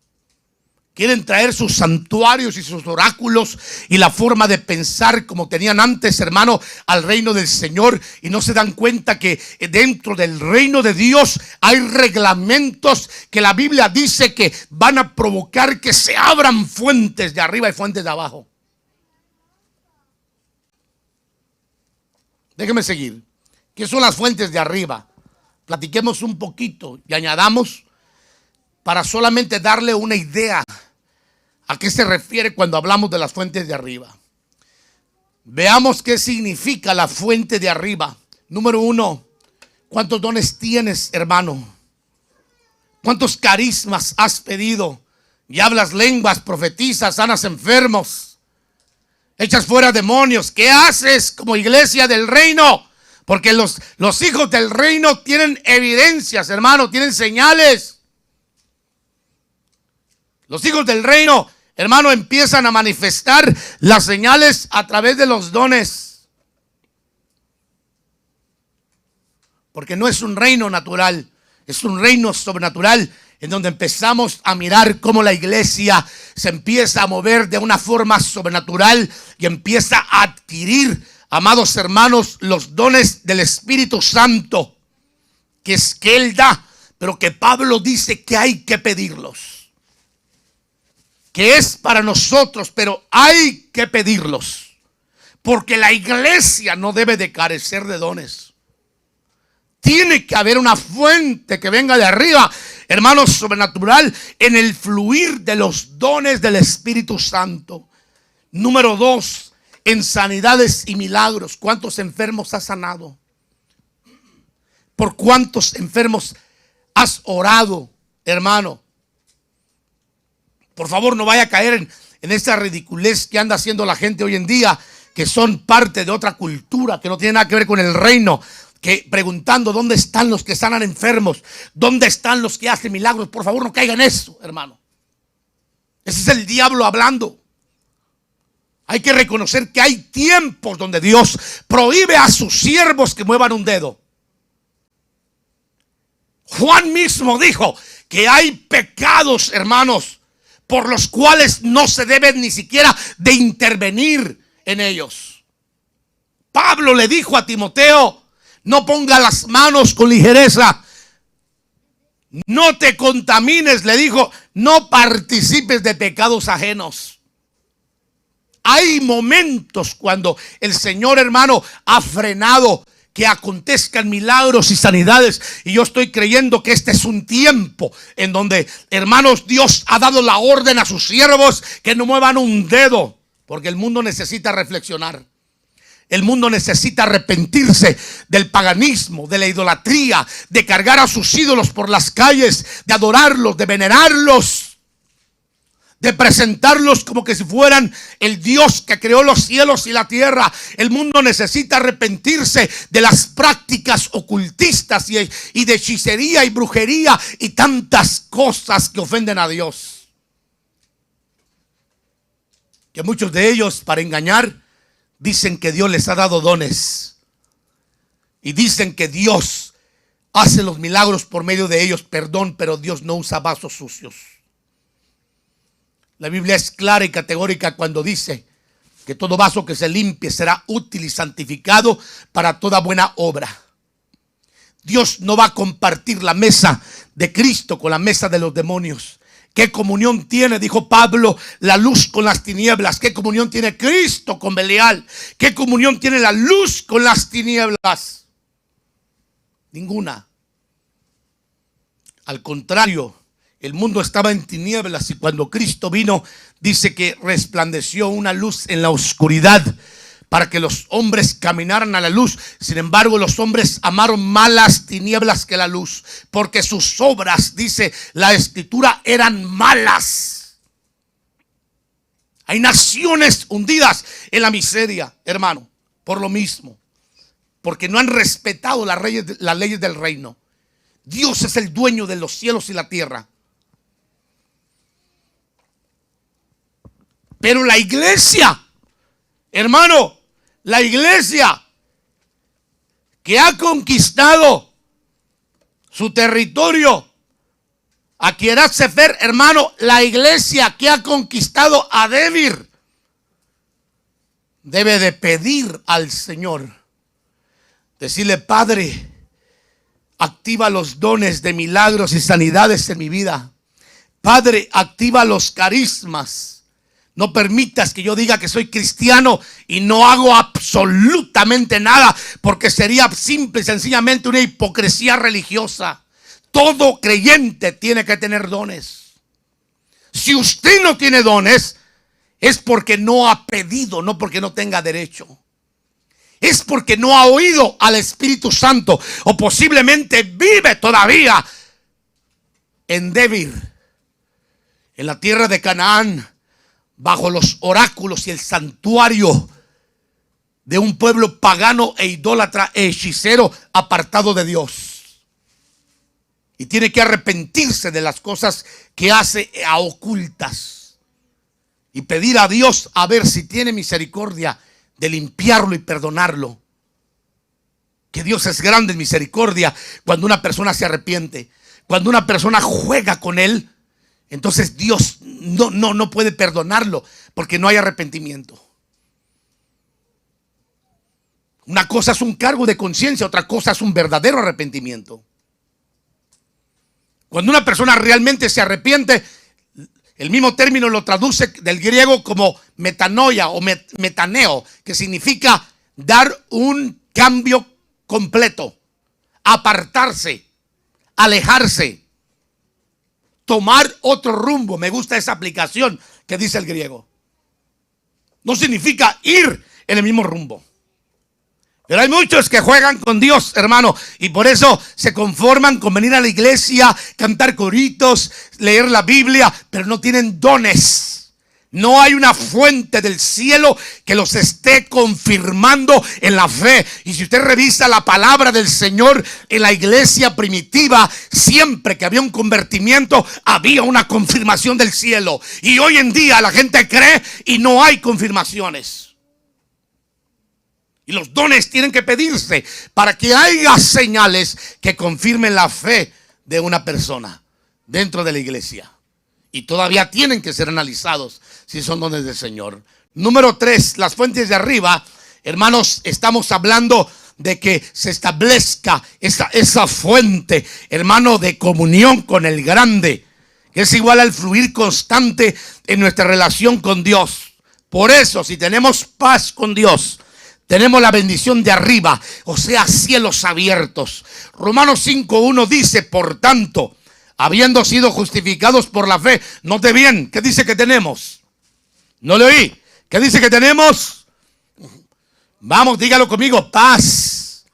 Quieren traer sus santuarios y sus oráculos y la forma de pensar como tenían antes, hermano, al reino del Señor, y no se dan cuenta que dentro del reino de Dios hay reglamentos que la Biblia dice que van a provocar que se abran fuentes de arriba y fuentes de abajo. Déjeme seguir. ¿Qué son las fuentes de arriba? Platiquemos un poquito y añadamos para solamente darle una idea a qué se refiere cuando hablamos de las fuentes de arriba. Veamos qué significa la fuente de arriba. Número uno, ¿cuántos dones tienes, hermano? ¿Cuántos carismas has pedido? Y hablas lenguas, profetizas, sanas enfermos, echas fuera demonios. ¿Qué haces como iglesia del reino? Porque los hijos del reino tienen evidencias, hermano, tienen señales. Los hijos del reino, hermano, empiezan a manifestar las señales a través de los dones. Porque no es un reino natural, es un reino sobrenatural en donde empezamos a mirar cómo la iglesia se empieza a mover de una forma sobrenatural y empieza a adquirir, amados hermanos, los dones del Espíritu Santo, que es que Él da, pero que Pablo dice que hay que pedirlos. Que es para nosotros, pero hay que pedirlos. Porque la iglesia no debe de carecer de dones. Tiene que haber una fuente que venga de arriba, hermanos, sobrenatural, en el fluir de los dones del Espíritu Santo. Número dos, en sanidades y milagros. ¿Cuántos enfermos has sanado? ¿Por cuántos enfermos has orado, hermano? Por favor, no vaya a caer en esa ridiculez que anda haciendo la gente hoy en día, que son parte de otra cultura, que no tiene nada que ver con el reino, que preguntando dónde están los que sanan enfermos, dónde están los que hacen milagros. Por favor, no caigan en eso, hermano. Ese es el diablo hablando. Hay que reconocer que hay tiempos donde Dios prohíbe a sus siervos que muevan un dedo. Juan mismo dijo que hay pecados, hermanos, por los cuales no se debe ni siquiera de intervenir en ellos. Pablo le dijo a Timoteo: no ponga las manos con ligereza, no te contamines, le dijo, no participes de pecados ajenos. Hay momentos cuando el Señor, hermano, ha frenado que acontezcan milagros y sanidades. Y yo estoy creyendo que este es un tiempo en donde, hermanos, Dios ha dado la orden a sus siervos que no muevan un dedo. Porque el mundo necesita reflexionar. El mundo necesita arrepentirse del paganismo, de la idolatría, de cargar a sus ídolos por las calles, de adorarlos, de venerarlos, de presentarlos como que si fueran el Dios que creó los cielos y la tierra. El mundo necesita arrepentirse de las prácticas ocultistas y de hechicería y brujería y tantas cosas que ofenden a Dios. Que muchos de ellos, para engañar, dicen que Dios les ha dado dones. Y dicen que Dios hace los milagros por medio de ellos. Perdón, pero Dios no usa vasos sucios. La Biblia es clara y categórica cuando dice que todo vaso que se limpie será útil y santificado para toda buena obra. Dios no va a compartir la mesa de Cristo con la mesa de los demonios. ¿Qué comunión tiene, dijo Pablo, la luz con las tinieblas? ¿Qué comunión tiene Cristo con Belial? ¿Qué comunión tiene la luz con las tinieblas? Ninguna. Al contrario, el mundo estaba en tinieblas y cuando Cristo vino, dice que resplandeció una luz en la oscuridad para que los hombres caminaran a la luz. Sin embargo, los hombres amaron más las tinieblas que la luz, porque sus obras, dice la Escritura, eran malas. Hay naciones hundidas en la miseria, hermano, por lo mismo. porque no han respetado las leyes del reino. Dios es el dueño de los cielos y la tierra. Pero la iglesia, hermano, la iglesia que ha conquistado su territorio, a Kiriat Sefer, hermano, la iglesia que ha conquistado a Debir, debe de pedir al Señor, decirle: Padre, activa los dones de milagros y sanidades en mi vida. Padre, activa los carismas. No permitas que yo diga que soy cristiano y no hago absolutamente nada, porque sería simple y sencillamente una hipocresía religiosa. Todo creyente tiene que tener dones. Si usted no tiene dones, es porque no ha pedido, no porque no tenga derecho. Es porque no ha oído al Espíritu Santo, o posiblemente vive todavía en Debir, en la tierra de Canaán, bajo los oráculos y el santuario de un pueblo pagano e idólatra e hechicero, apartado de Dios. Y tiene que arrepentirse de las cosas que hace a ocultas y pedir a Dios a ver si tiene misericordia de limpiarlo y perdonarlo. Que Dios es grande en misericordia cuando una persona se arrepiente. Cuando una persona juega con Él, entonces Dios no puede perdonarlo, porque no hay arrepentimiento. Una cosa es un cargo de conciencia, otra cosa es un verdadero arrepentimiento. Cuando una persona realmente se arrepiente, el mismo término lo traduce del griego como metanoia o metaneo, que significa dar un cambio completo, apartarse, alejarse, tomar otro rumbo. Me gusta esa aplicación que dice el griego. No significa ir en el mismo rumbo. Pero hay muchos que juegan con Dios, hermano, y por eso se conforman con venir a la iglesia, cantar coritos, leer la Biblia, pero no tienen dones. No hay una fuente del cielo que los esté confirmando en la fe. Y si usted revisa la palabra del Señor en la iglesia primitiva, siempre que había un convertimiento, había una confirmación del cielo. Y hoy en día la gente cree y no hay confirmaciones. Y los dones tienen que pedirse para que haya señales que confirmen la fe de una persona dentro de la iglesia. Y todavía tienen que ser analizados si son dones del Señor. Número 3, las fuentes de arriba. Hermanos, estamos hablando de que se establezca esa fuente, hermano, de comunión con el grande, que es igual al fluir constante en nuestra relación con Dios. Por eso, si tenemos paz con Dios, tenemos la bendición de arriba, o sea, cielos abiertos. Romanos 5:1 dice: por tanto, habiendo sido justificados por la fe. Note bien, ¿qué dice que tenemos? No le oí. ¿Qué dice que tenemos? Vamos, dígalo conmigo: paz.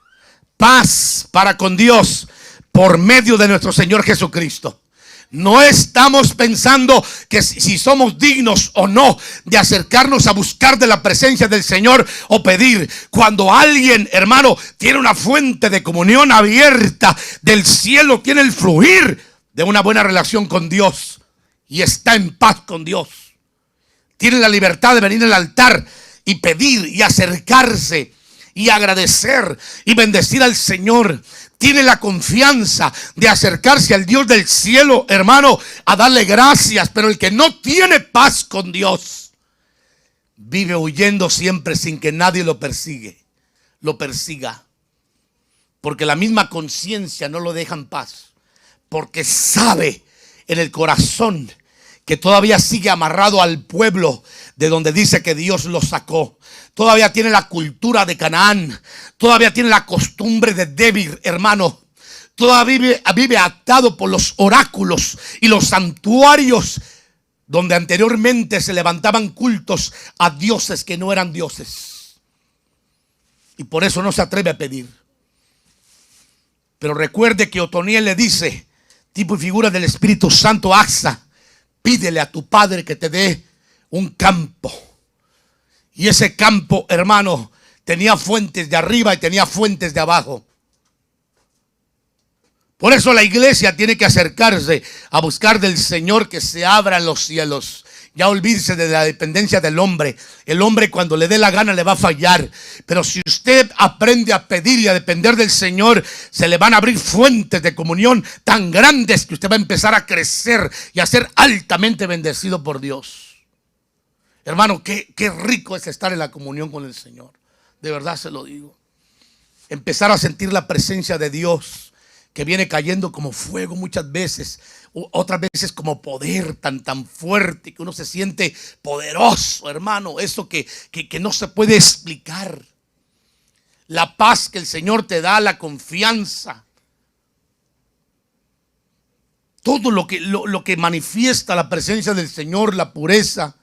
Paz para con Dios por medio de nuestro Señor Jesucristo. No estamos pensando que si somos dignos o no de acercarnos a buscar de la presencia del Señor o pedir. Cuando alguien, hermano, tiene una fuente de comunión abierta del cielo, tiene el fluir de una buena relación con Dios y está en paz con Dios, tiene la libertad de venir al altar y pedir y acercarse y agradecer y bendecir al Señor. Tiene la confianza de acercarse al Dios del cielo, hermano, a darle gracias. Pero el que no tiene paz con Dios vive huyendo siempre sin que nadie lo persiga, porque la misma conciencia no lo deja en paz, porque sabe en el corazón que todavía sigue amarrado al pueblo de donde dice que Dios lo sacó. Todavía tiene la cultura de Canaán, todavía tiene la costumbre de Debir, hermano. Todavía vive atado por los oráculos y los santuarios donde anteriormente se levantaban cultos a dioses que no eran dioses. Y por eso no se atreve a pedir. Pero recuerde que Otoniel le dice, tipo y figura del Espíritu Santo, Asa: pídele a tu padre que te dé un campo. Y ese campo, hermano, tenía fuentes de arriba y tenía fuentes de abajo. Por eso la iglesia tiene que acercarse a buscar del Señor que se abran los cielos. Ya olvídese de la dependencia del hombre. El hombre cuando le dé la gana le va a fallar. Pero si usted aprende a pedir y a depender del Señor, se le van a abrir fuentes de comunión tan grandes que usted va a empezar a crecer y a ser altamente bendecido por Dios. Hermano, qué rico es estar en la comunión con el Señor. De verdad se lo digo. Empezar a sentir la presencia de Dios que viene cayendo como fuego muchas veces, otras veces como poder tan fuerte que uno se siente poderoso, hermano. Eso que no se puede explicar. La paz que el Señor te da, la confianza. Todo lo que manifiesta la presencia del Señor, la pureza.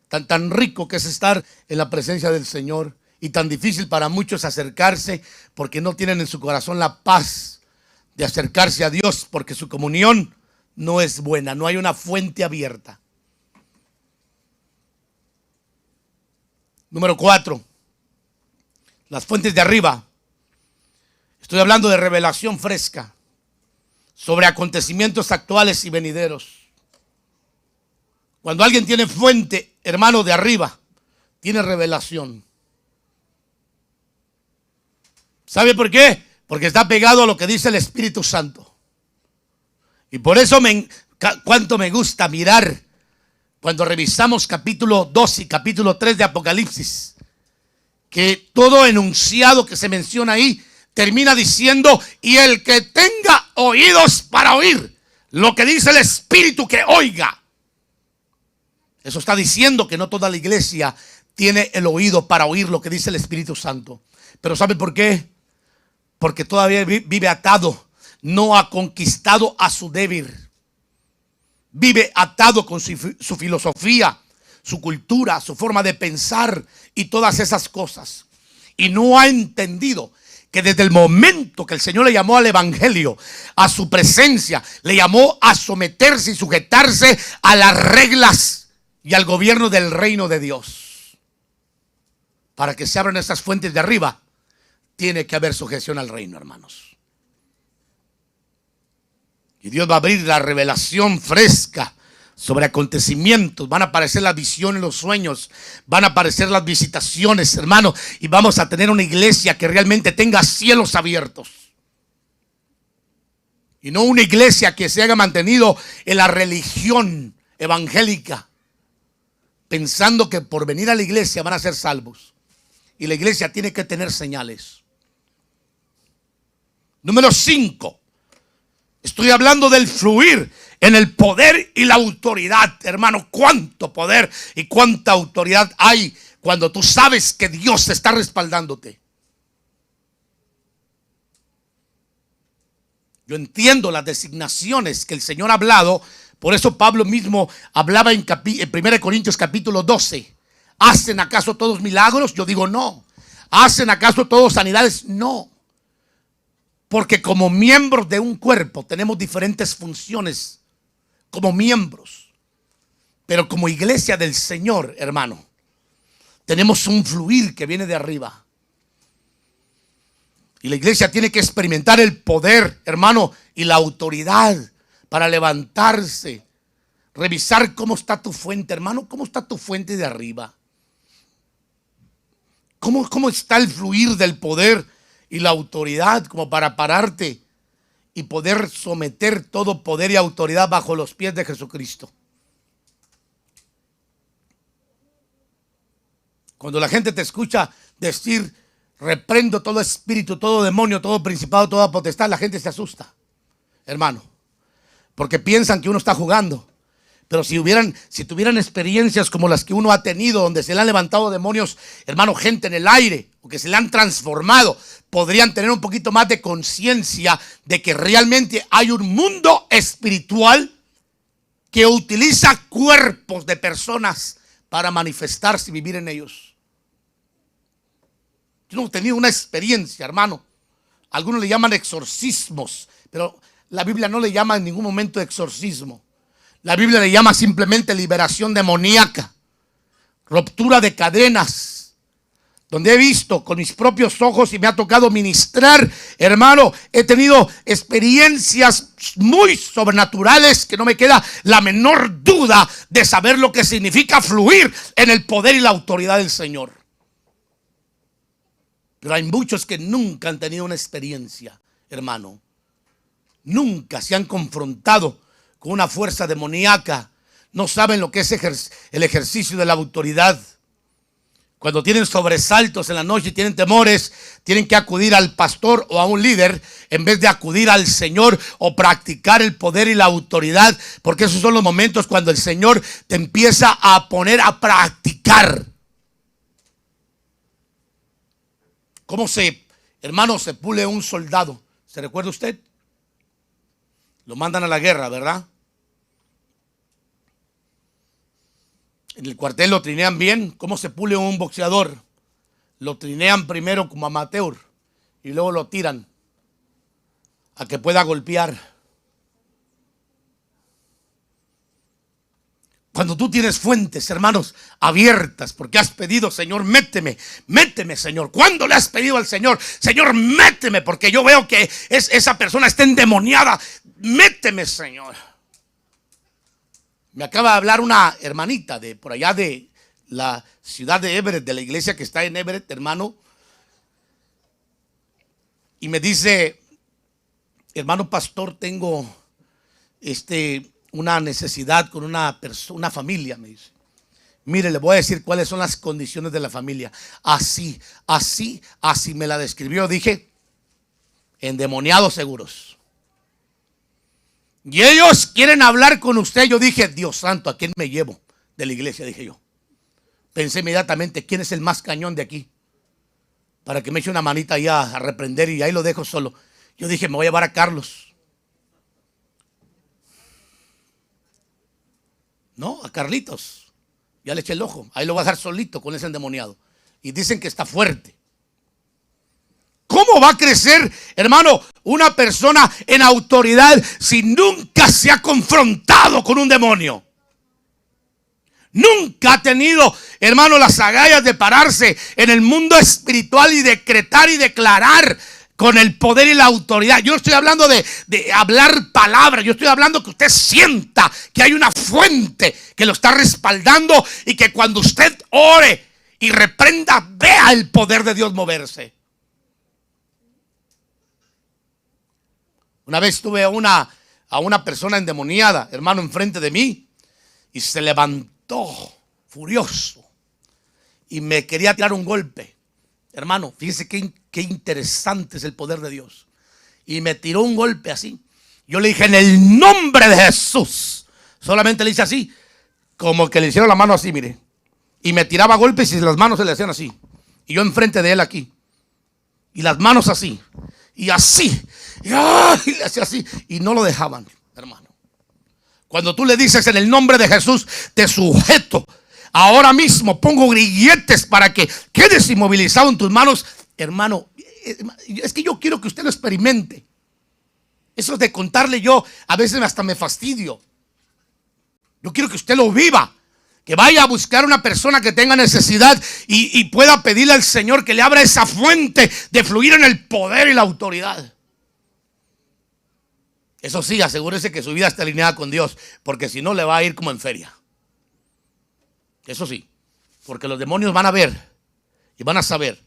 Tan rico que es estar en la presencia del Señor. Y tan difícil para muchos acercarse porque no tienen en su corazón la paz de acercarse a Dios, porque su comunión no es buena, no hay una fuente abierta. Número 4, las fuentes de arriba. Estoy hablando de revelación fresca sobre acontecimientos actuales y venideros. Cuando alguien tiene fuente, hermano, de arriba, tiene revelación. ¿Sabe por qué? Porque está pegado a lo que dice el Espíritu Santo. Y por eso cuánto me gusta mirar cuando revisamos capítulo 2 y capítulo 3 de Apocalipsis, que todo enunciado que se menciona ahí termina diciendo: y el que tenga oídos para oír lo que dice el Espíritu, que oiga. Eso está diciendo que no toda la iglesia tiene el oído para oír lo que dice el Espíritu Santo. Pero ¿sabe por qué? Porque todavía vive atado, no ha conquistado a su débil. Vive atado con su filosofía, su cultura, su forma de pensar y todas esas cosas. Y no ha entendido que desde el momento que el Señor le llamó al evangelio, a su presencia, le llamó a someterse y sujetarse a las reglas y al gobierno del reino de Dios. Para que se abran esas fuentes de arriba, tiene que haber sujeción al reino, hermanos. Y Dios va a abrir la revelación fresca sobre acontecimientos. Van a aparecer las visiones, los sueños. Van a aparecer las visitaciones, hermano. Y vamos a tener una iglesia que realmente tenga cielos abiertos. Y no una iglesia que se haya mantenido en la religión evangélica, pensando que por venir a la iglesia van a ser salvos. Y la iglesia tiene que tener señales. Número 5. Estoy hablando del fluir en el poder y la autoridad. Hermano, cuánto poder y cuánta autoridad hay cuando tú sabes que Dios está respaldándote. Yo entiendo las designaciones que el Señor ha hablado. Por eso Pablo mismo hablaba en 1 Corintios capítulo 12. ¿Hacen acaso todos milagros? Yo digo no. ¿Hacen acaso todos sanidades? No. Porque como miembros de un cuerpo tenemos diferentes funciones como miembros. Pero como iglesia del Señor, hermano, tenemos un fluir que viene de arriba. Y la iglesia tiene que experimentar el poder, hermano, y la autoridad para levantarse. Revisar cómo está tu fuente, hermano, cómo está tu fuente de arriba. ¿Cómo está el fluir del poder y la autoridad como para pararte y poder someter todo poder y autoridad bajo los pies de Jesucristo? Cuando la gente te escucha decir: reprendo todo espíritu, todo demonio, todo principado, toda potestad, la gente se asusta, hermano, porque piensan que uno está jugando. Pero si tuvieran experiencias como las que uno ha tenido, donde se le han levantado demonios, hermano, gente en el aire, o que se le han transformado, podrían tener un poquito más de conciencia de que realmente hay un mundo espiritual que utiliza cuerpos de personas para manifestarse y vivir en ellos. Yo no he tenido una experiencia, hermano. Algunos le llaman exorcismos, pero la Biblia no le llama en ningún momento exorcismo. La Biblia le llama simplemente liberación demoníaca, ruptura de cadenas, donde he visto con mis propios ojos y me ha tocado ministrar, hermano, he tenido experiencias muy sobrenaturales que no me queda la menor duda de saber lo que significa fluir en el poder y la autoridad del Señor. Pero hay muchos que nunca han tenido una experiencia, hermano. Nunca se han confrontado con una fuerza demoníaca. No saben lo que es el ejercicio de la autoridad. Cuando tienen sobresaltos en la noche y tienen temores, tienen que acudir al pastor o a un líder en vez de acudir al Señor o practicar el poder y la autoridad, porque esos son los momentos cuando el Señor te empieza a poner a practicar. ¿Cómo hermano, se pule un soldado? ¿Se recuerda usted? Lo mandan a la guerra, ¿verdad? En el cuartel lo trinean bien. ¿Cómo se pule un boxeador? Lo trinean primero como amateur y luego lo tiran a que pueda golpear. Cuando tú tienes fuentes, hermanos, abiertas, porque has pedido, Señor, méteme, Señor. ¿Cuándo le has pedido al Señor? Señor, méteme, porque yo veo que esa persona está endemoniada. Méteme, Señor. Me acaba de hablar una hermanita de por allá de la ciudad de Everett, de la iglesia que está en Everett, hermano. Y me dice, hermano pastor, tengo una necesidad con una familia, me dice. Mire, le voy a decir cuáles son las condiciones de la familia. Así me la describió. Dije, endemoniados seguros. Y ellos quieren hablar con usted. Yo dije, Dios santo, ¿a quién me llevo de la iglesia? Dije yo. Pensé inmediatamente, ¿quién es el más cañón de aquí? Para que me eche una manita allá a reprender y ahí lo dejo solo. Yo dije, me voy a llevar a Carlos. No, a Carlitos. Ya le eché el ojo. Ahí lo voy a dejar solito con ese endemoniado. Y dicen que está fuerte. ¿Cómo va a crecer, hermano, una persona en autoridad si nunca se ha confrontado con un demonio? Nunca ha tenido, hermano, las agallas de pararse en el mundo espiritual y decretar y declarar con el poder y la autoridad. Yo no estoy hablando de hablar palabras. Yo estoy hablando que usted sienta que hay una fuente que lo está respaldando y que cuando usted ore y reprenda, vea el poder de Dios moverse. Una vez tuve a una persona endemoniada, hermano, enfrente de mí, y se levantó furioso y me quería tirar un golpe. Hermano, fíjese qué interesante es el poder de Dios. Y me tiró un golpe así. Yo le dije, en el nombre de Jesús. Solamente le hice así, como que le hicieron la mano así, mire. Y me tiraba golpes y las manos se le hacían así. Y yo enfrente de él aquí. Y las manos así. Y así. Y le hacía así. Y no lo dejaban, hermano. Cuando tú le dices, en el nombre de Jesús, te sujeto. Ahora mismo pongo grilletes para que quedes inmovilizado en tus manos. Hermano, es que yo quiero que usted lo experimente. Eso de contarle yo, a veces hasta me fastidio. Yo quiero que usted lo viva. Que vaya a buscar una persona que tenga necesidad y pueda pedirle al Señor que le abra esa fuente de fluir en el poder y la autoridad. Eso sí, asegúrese que su vida esté alineada con Dios, porque si no le va a ir como en feria. Eso sí, porque los demonios van a ver y van a saber.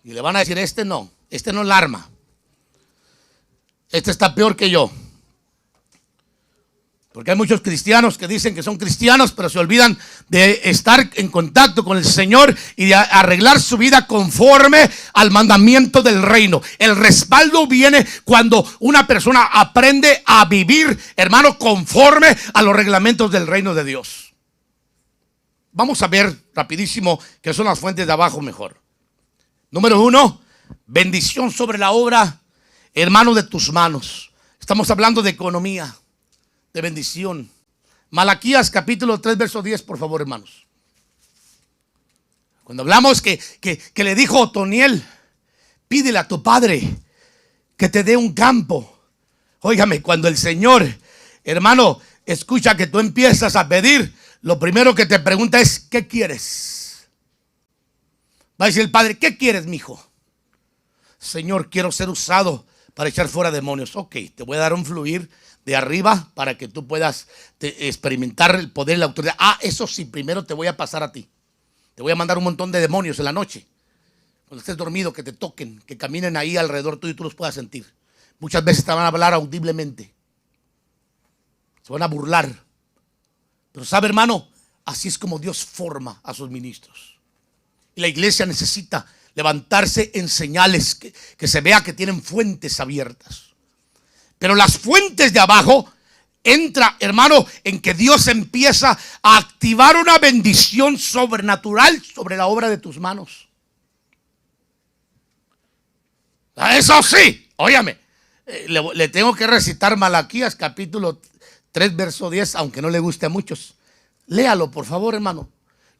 Y le van a decir, este no la arma. Este está peor que yo. Porque hay muchos cristianos que dicen que son cristianos, pero se olvidan de estar en contacto con el Señor y de arreglar su vida conforme al mandamiento del reino. El respaldo viene cuando una persona aprende a vivir, hermano, conforme a los reglamentos del reino de Dios. Vamos a ver rapidísimo qué son las fuentes de abajo mejor. Número 1, bendición sobre la obra, hermano, de tus manos. Estamos hablando de economía, de bendición. Malaquías capítulo 3 verso 10, por favor, hermanos. Cuando hablamos que le dijo Otoniel, pídele a tu padre que te dé un campo. Óigame, cuando el Señor, hermano, escucha que tú empiezas a pedir, lo primero que te pregunta es, ¿qué quieres? Va a decir el padre: ¿qué quieres, mijo? Señor, quiero ser usado para echar fuera demonios. Ok, te voy a dar un fluir de arriba para que tú puedas experimentar el poder y la autoridad. Eso sí, primero te voy a pasar a ti. Te voy a mandar un montón de demonios en la noche. Cuando estés dormido, que te toquen, que caminen ahí alrededor tuyo y tú los puedas sentir. Muchas veces te van a hablar audiblemente. Se van a burlar. Pero sabe, hermano, así es como Dios forma a sus ministros. Y la iglesia necesita levantarse en señales que se vea que tienen fuentes abiertas. Pero las fuentes de abajo entra, hermano, en que Dios empieza a activar una bendición sobrenatural sobre la obra de tus manos. Eso sí, óyame, le tengo que recitar Malaquías capítulo 3 verso 10, aunque no le guste a muchos. Léalo, por favor, hermano.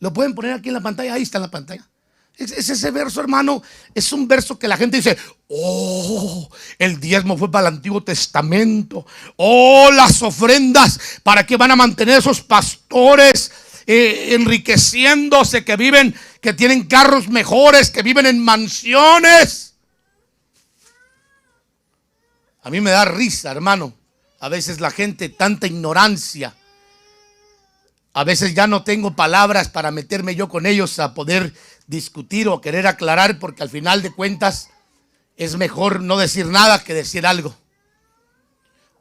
Lo pueden poner aquí en la pantalla. Ahí está en la pantalla. Ese verso, hermano, es un verso que la gente dice: oh, el diezmo fue para el Antiguo Testamento. Oh, las ofrendas, ¿para qué van a mantener esos pastores enriqueciéndose, que viven, que tienen carros mejores, que viven en mansiones? A mí me da risa, hermano. A veces la gente, tanta ignorancia. A veces ya no tengo palabras para meterme yo con ellos a poder discutir o querer aclarar, porque al final de cuentas es mejor no decir nada que decir algo.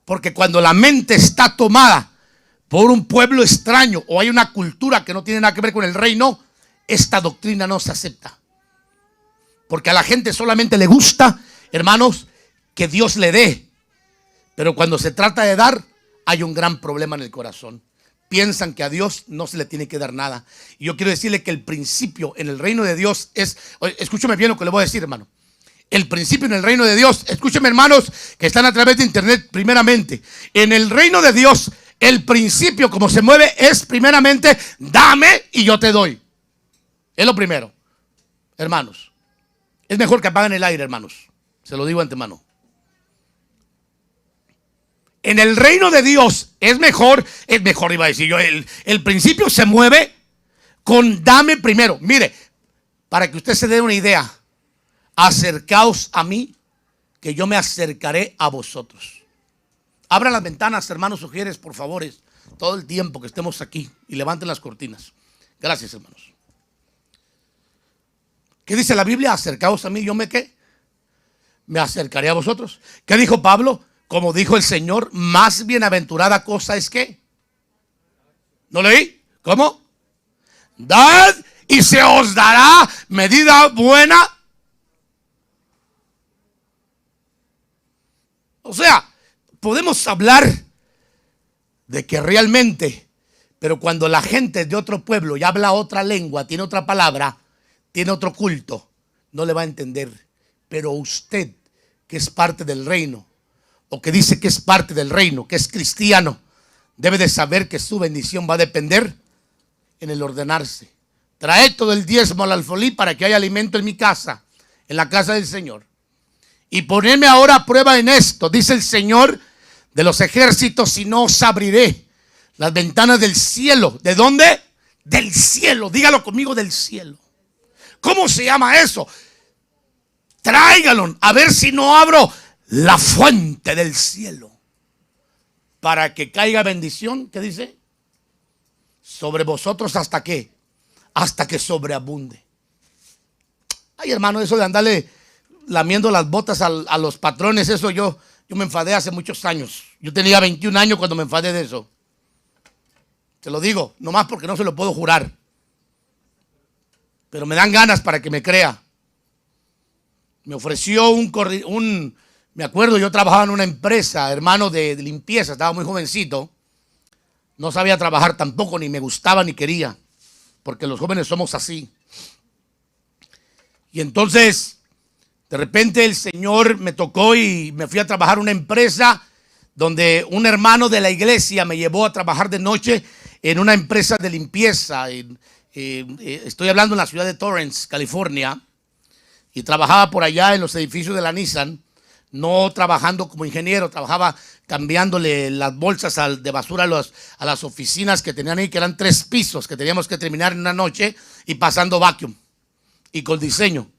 Porque cuando la mente está tomada por un pueblo extraño o hay una cultura que no tiene nada que ver con el reino, esta doctrina no se acepta. Porque a la gente solamente le gusta, hermanos, que Dios le dé. Pero cuando se trata de dar, hay un gran problema en el corazón. Piensan que a Dios no se le tiene que dar nada. Y yo quiero decirle que el principio en el reino de Dios es, escúcheme bien lo que le voy a decir, hermano. El principio en el reino de Dios, escúcheme, hermanos que están a través de internet, primeramente, en el reino de Dios, el principio como se mueve es primeramente: dame y yo te doy. Es lo primero, hermanos. Es mejor que apaguen el aire, hermanos. Se lo digo antemano. En el reino de Dios es mejor, iba a decir yo, el principio se mueve con dame primero. Mire, para que usted se dé una idea: acercaos a mí, que yo me acercaré a vosotros. Abran las ventanas, hermanos sugieres, por favor, todo el tiempo que estemos aquí, y levanten las cortinas. Gracias, hermanos. ¿Qué dice la Biblia? Acercaos a mí, yo me acercaré a vosotros. ¿Qué dijo Pablo? Como dijo el Señor, más bienaventurada cosa es que. ¿No leí? ¿Cómo? Dad y se os dará medida buena. O sea, podemos hablar de que realmente, pero cuando la gente es de otro pueblo y habla otra lengua, tiene otra palabra, tiene otro culto, no le va a entender. Pero usted, que es parte del reino, o que dice que es parte del reino, que es cristiano, debe de saber que su bendición va a depender en el ordenarse. Traed todo el diezmo al alfolí para que haya alimento en mi casa, en la casa del Señor. Y ponedme ahora a prueba en esto, dice el Señor de los ejércitos, y no os abriré las ventanas del cielo. ¿De dónde? Del cielo. Dígalo conmigo: del cielo. ¿Cómo se llama eso? Tráigalo, a ver si no abro la fuente del cielo para que caiga bendición. ¿Qué dice? Sobre vosotros, ¿hasta qué? Hasta que sobreabunde. Ay, hermano, eso de andarle lamiendo las botas a los patrones, eso yo me enfadé hace muchos años. Yo tenía 21 años cuando me enfadé de eso. Se lo digo, nomás porque no se lo puedo jurar, pero me dan ganas para que me crea. Me ofreció me acuerdo, yo trabajaba en una empresa, hermano, de limpieza, estaba muy jovencito. No sabía trabajar tampoco, ni me gustaba ni quería, porque los jóvenes somos así. Y entonces, de repente el Señor me tocó y me fui a trabajar en una empresa donde un hermano de la iglesia me llevó a trabajar de noche en una empresa de limpieza. Estoy hablando en la ciudad de Torrance, California, y trabajaba por allá en los edificios de la Nissan. No trabajando como ingeniero, trabajaba cambiándole las bolsas de basura a las oficinas que tenían ahí, que eran 3 pisos, que teníamos que terminar en una noche, y pasando vacuum. y con diseño.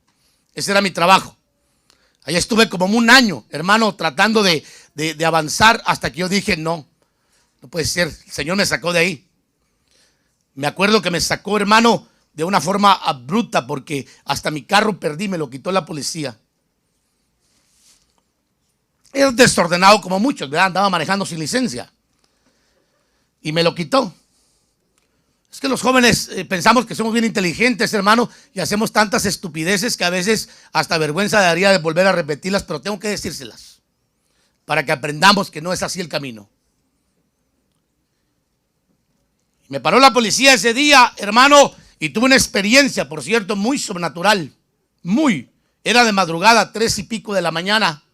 Ese era mi trabajo. Ahí estuve como un año, hermano, tratando de avanzar hasta que yo dije, no puede ser. El Señor me sacó de ahí. Me acuerdo que me sacó, hermano, de una forma abrupta, porque hasta mi carro perdí, me lo quitó la policía. Era desordenado como muchos, ¿verdad? Andaba manejando sin licencia y me lo quitó. Es que los jóvenes pensamos que somos bien inteligentes, hermano, y hacemos tantas estupideces que a veces hasta vergüenza daría de volver a repetirlas, pero tengo que decírselas para que aprendamos que no es así el camino. Me paró la policía ese día, hermano, y tuve una experiencia, por cierto, muy sobrenatural. Era de madrugada, 3 y pico de la mañana,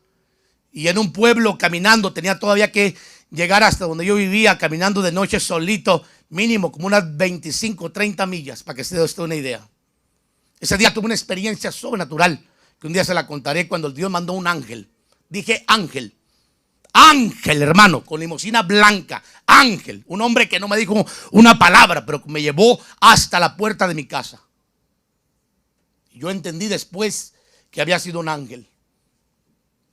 y en un pueblo caminando, tenía todavía que llegar hasta donde yo vivía, caminando de noche solito, mínimo como unas 25, 30 millas, para que se dé usted una idea. Ese día tuve una experiencia sobrenatural, que un día se la contaré, cuando Dios mandó un ángel. Dije ángel. Ángel, hermano, con limusina blanca. Ángel, un hombre que no me dijo una palabra, pero que me llevó hasta la puerta de mi casa. Yo entendí después que había sido un ángel.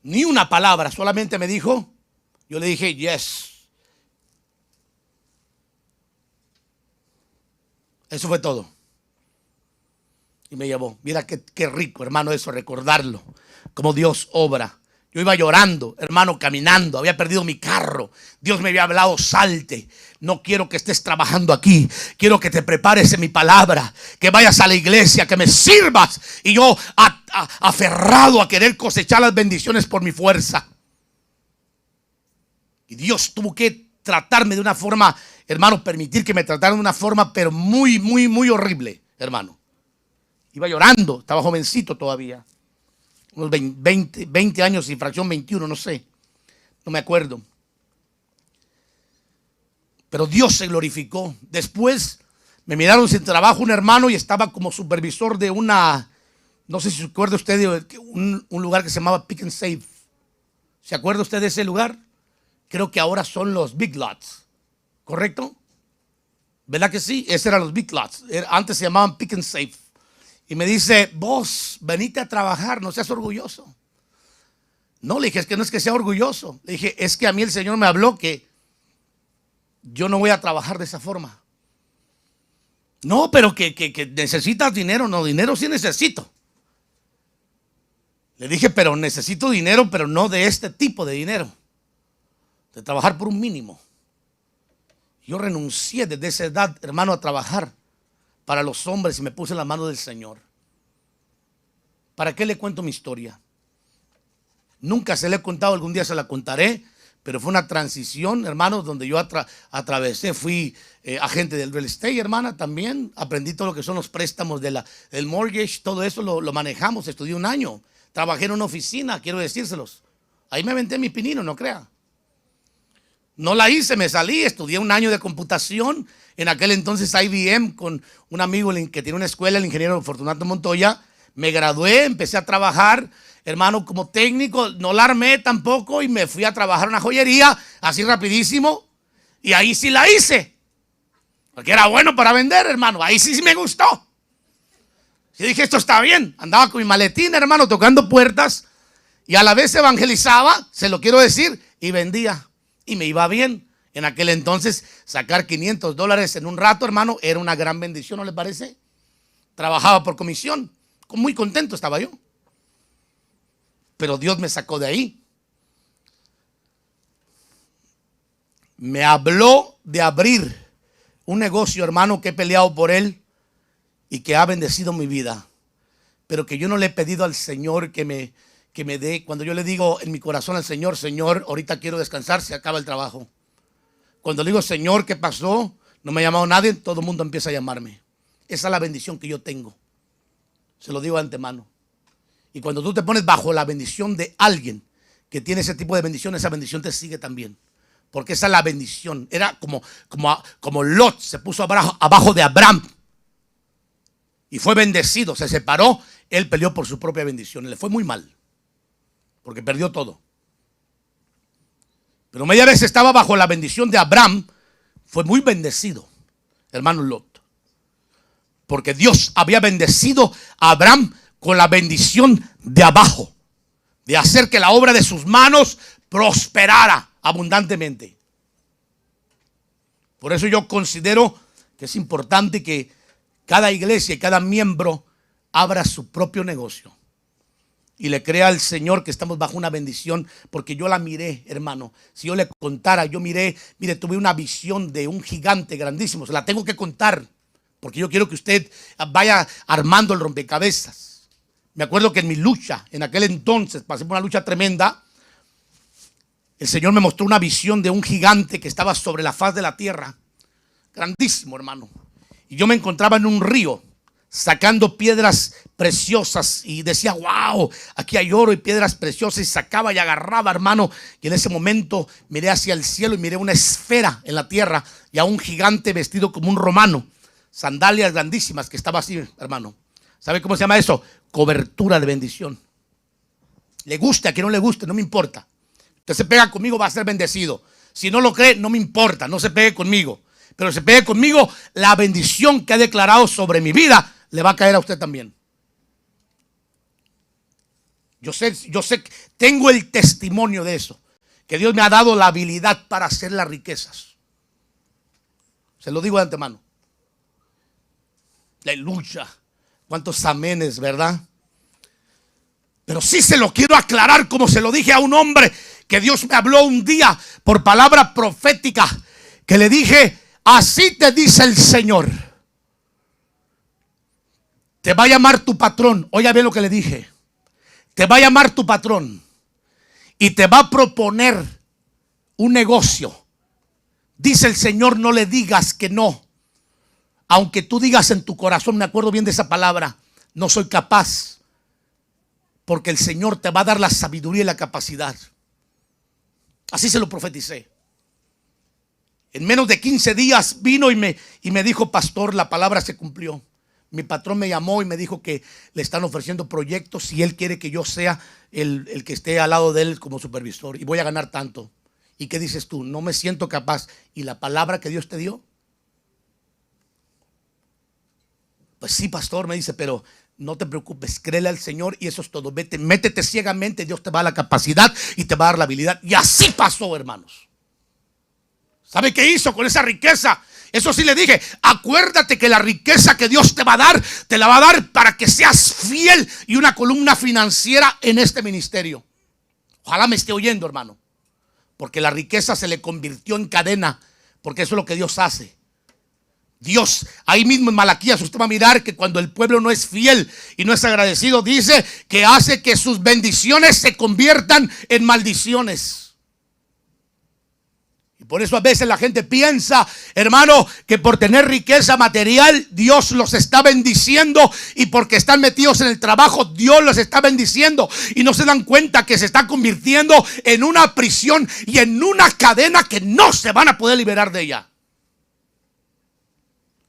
Ni una palabra, solamente me dijo. Yo le dije, yes. Eso fue todo. Y me llevó. Mira qué rico, hermano, eso, recordarlo. Cómo Dios obra. Yo iba llorando, hermano, caminando. Había perdido mi carro. Dios me había hablado, salte. No quiero que estés trabajando aquí. Quiero que te prepares en mi palabra. Que vayas a la iglesia, que me sirvas. Y yo aferrado a querer cosechar las bendiciones por mi fuerza. Y Dios tuvo que tratarme de una forma, hermano, permitir que me trataran de una forma, pero muy, muy, muy horrible, hermano. Iba llorando, estaba jovencito todavía. Unos 20 años y fracción 21, no sé. No me acuerdo. Pero Dios se glorificó. Después me miraron sin trabajo un hermano y estaba como supervisor de una, no sé si se acuerda usted de un lugar que se llamaba Pick and Save. ¿Se acuerda usted de ese lugar? Creo que ahora son los Big Lots, ¿correcto? ¿Verdad que sí? Esos eran los Big Lots. Antes se llamaban Pick and Save. Y me dice, vos, venite a trabajar, no seas orgulloso. No, le dije, es que no es que sea orgulloso. Le dije, es que a mí el Señor me habló que yo no voy a trabajar de esa forma. No, pero que necesitas dinero. No, dinero sí necesito. Le dije, pero necesito dinero, pero no de este tipo de dinero. De trabajar por un mínimo. Yo renuncié desde esa edad, hermano, a trabajar para los hombres y me puse en la mano del Señor. ¿Para qué le cuento mi historia? Nunca se la he contado, algún día se la contaré, pero fue una transición, hermanos, donde yo atravesé, fui agente del real estate, hermana, también. Aprendí todo lo que son los préstamos del mortgage, todo eso lo manejamos, estudié un año. Trabajé en una oficina, quiero decírselos. Ahí me aventé mi pinino, no crea. No la hice, me salí, estudié un año de computación. En aquel entonces IBM, con un amigo que tiene una escuela, el ingeniero Fortunato Montoya. Me gradué, empecé a trabajar, hermano, como técnico. No la armé tampoco y me fui a trabajar en una joyería, así rapidísimo. Y ahí sí la hice. Porque era bueno para vender, hermano. Ahí sí me gustó. Y dije, esto está bien. Andaba con mi maletín, hermano, tocando puertas. Y a la vez evangelizaba, se lo quiero decir, y vendía. Y me iba bien. En aquel entonces, sacar $500 en un rato, hermano, era una gran bendición, ¿no le parece? Trabajaba por comisión. Muy contento estaba yo. Pero Dios me sacó de ahí. Me habló de abrir un negocio, hermano, que he peleado por él y que ha bendecido mi vida. Pero que yo no le he pedido al Señor que me dé. Cuando yo le digo en mi corazón al Señor, Señor, ahorita quiero descansar, se acaba el trabajo. Cuando le digo, Señor, ¿qué pasó? No me ha llamado nadie, todo el mundo empieza a llamarme. Esa es la bendición que yo tengo. Se lo digo de antemano. Y cuando tú te pones bajo la bendición de alguien que tiene ese tipo de bendición, esa bendición te sigue también. Porque esa es la bendición. Era como Lot se puso abajo de Abraham. Y fue bendecido, se separó. Él peleó por su propia bendición. Le fue muy mal. Porque perdió todo. Pero media vez estaba bajo la bendición de Abraham. Fue muy bendecido, hermano Lot. Porque Dios había bendecido a Abraham con la bendición de abajo, de hacer que la obra de sus manos prosperara abundantemente. Por eso yo considero que es importante que cada iglesia y cada miembro abra su propio negocio y le crea al Señor que estamos bajo una bendición, porque yo la miré, hermano. Si yo le contara, yo miré, mire, tuve una visión de un gigante grandísimo. Se la tengo que contar, porque yo quiero que usted vaya armando el rompecabezas. Me acuerdo que en mi lucha, en aquel entonces, pasé por una lucha tremenda. El Señor me mostró una visión de un gigante que estaba sobre la faz de la tierra. Grandísimo, hermano. Y yo me encontraba en un río sacando piedras preciosas y decía, wow, aquí hay oro y piedras preciosas, y sacaba y agarraba, hermano. Y en ese momento miré hacia el cielo y miré una esfera en la tierra y a un gigante vestido como un romano, sandalias grandísimas, que estaba así, hermano. ¿Sabe cómo se llama eso? Cobertura de bendición. Le guste, a quien no le guste, no me importa. Usted se pega conmigo, va a ser bendecido. Si no lo cree, no me importa, no se pegue conmigo. Pero se pegue conmigo, la bendición que ha declarado sobre mi vida le va a caer a usted también. Yo sé, tengo el testimonio de eso, que Dios me ha dado la habilidad para hacer las riquezas. Se lo digo de antemano. Aleluya. Cuántos amenes, ¿verdad? Pero sí se lo quiero aclarar, como se lo dije a un hombre que Dios me habló un día por palabra profética, que le dije, así te dice el Señor. Te va a llamar tu patrón. Oiga bien lo que le dije. Te va a llamar tu patrón y te va a proponer un negocio. Dice el Señor, no le digas que no. Aunque tú digas en tu corazón, me acuerdo bien de esa palabra, no soy capaz. Porque el Señor te va a dar la sabiduría y la capacidad. Así se lo profeticé. En menos de 15 días vino y me dijo, pastor, la palabra se cumplió. Mi patrón me llamó y me dijo que le están ofreciendo proyectos y él quiere que yo sea el que esté al lado de él como supervisor, y voy a ganar tanto. ¿Y qué dices tú? No me siento capaz. ¿Y la palabra que Dios te dio? Pues sí, pastor, me dice, pero no te preocupes, créele al Señor y eso es todo. Vete, métete ciegamente, Dios te va a dar la capacidad y te va a dar la habilidad. Y así pasó, hermanos. ¿Sabe qué hizo con esa riqueza? Eso sí le dije, acuérdate que la riqueza que Dios te va a dar, te la va a dar para que seas fiel y una columna financiera en este ministerio. Ojalá me esté oyendo, hermano. Porque la riqueza se le convirtió en cadena, porque eso es lo que Dios hace. Dios, ahí mismo en Malaquías, usted va a mirar que cuando el pueblo no es fiel y no es agradecido, dice que hace que sus bendiciones se conviertan en maldiciones. Y por eso a veces la gente piensa, hermano, que por tener riqueza material Dios los está bendiciendo, y porque están metidos en el trabajo Dios los está bendiciendo, y no se dan cuenta que se está convirtiendo en una prisión y en una cadena que no se van a poder liberar de ella.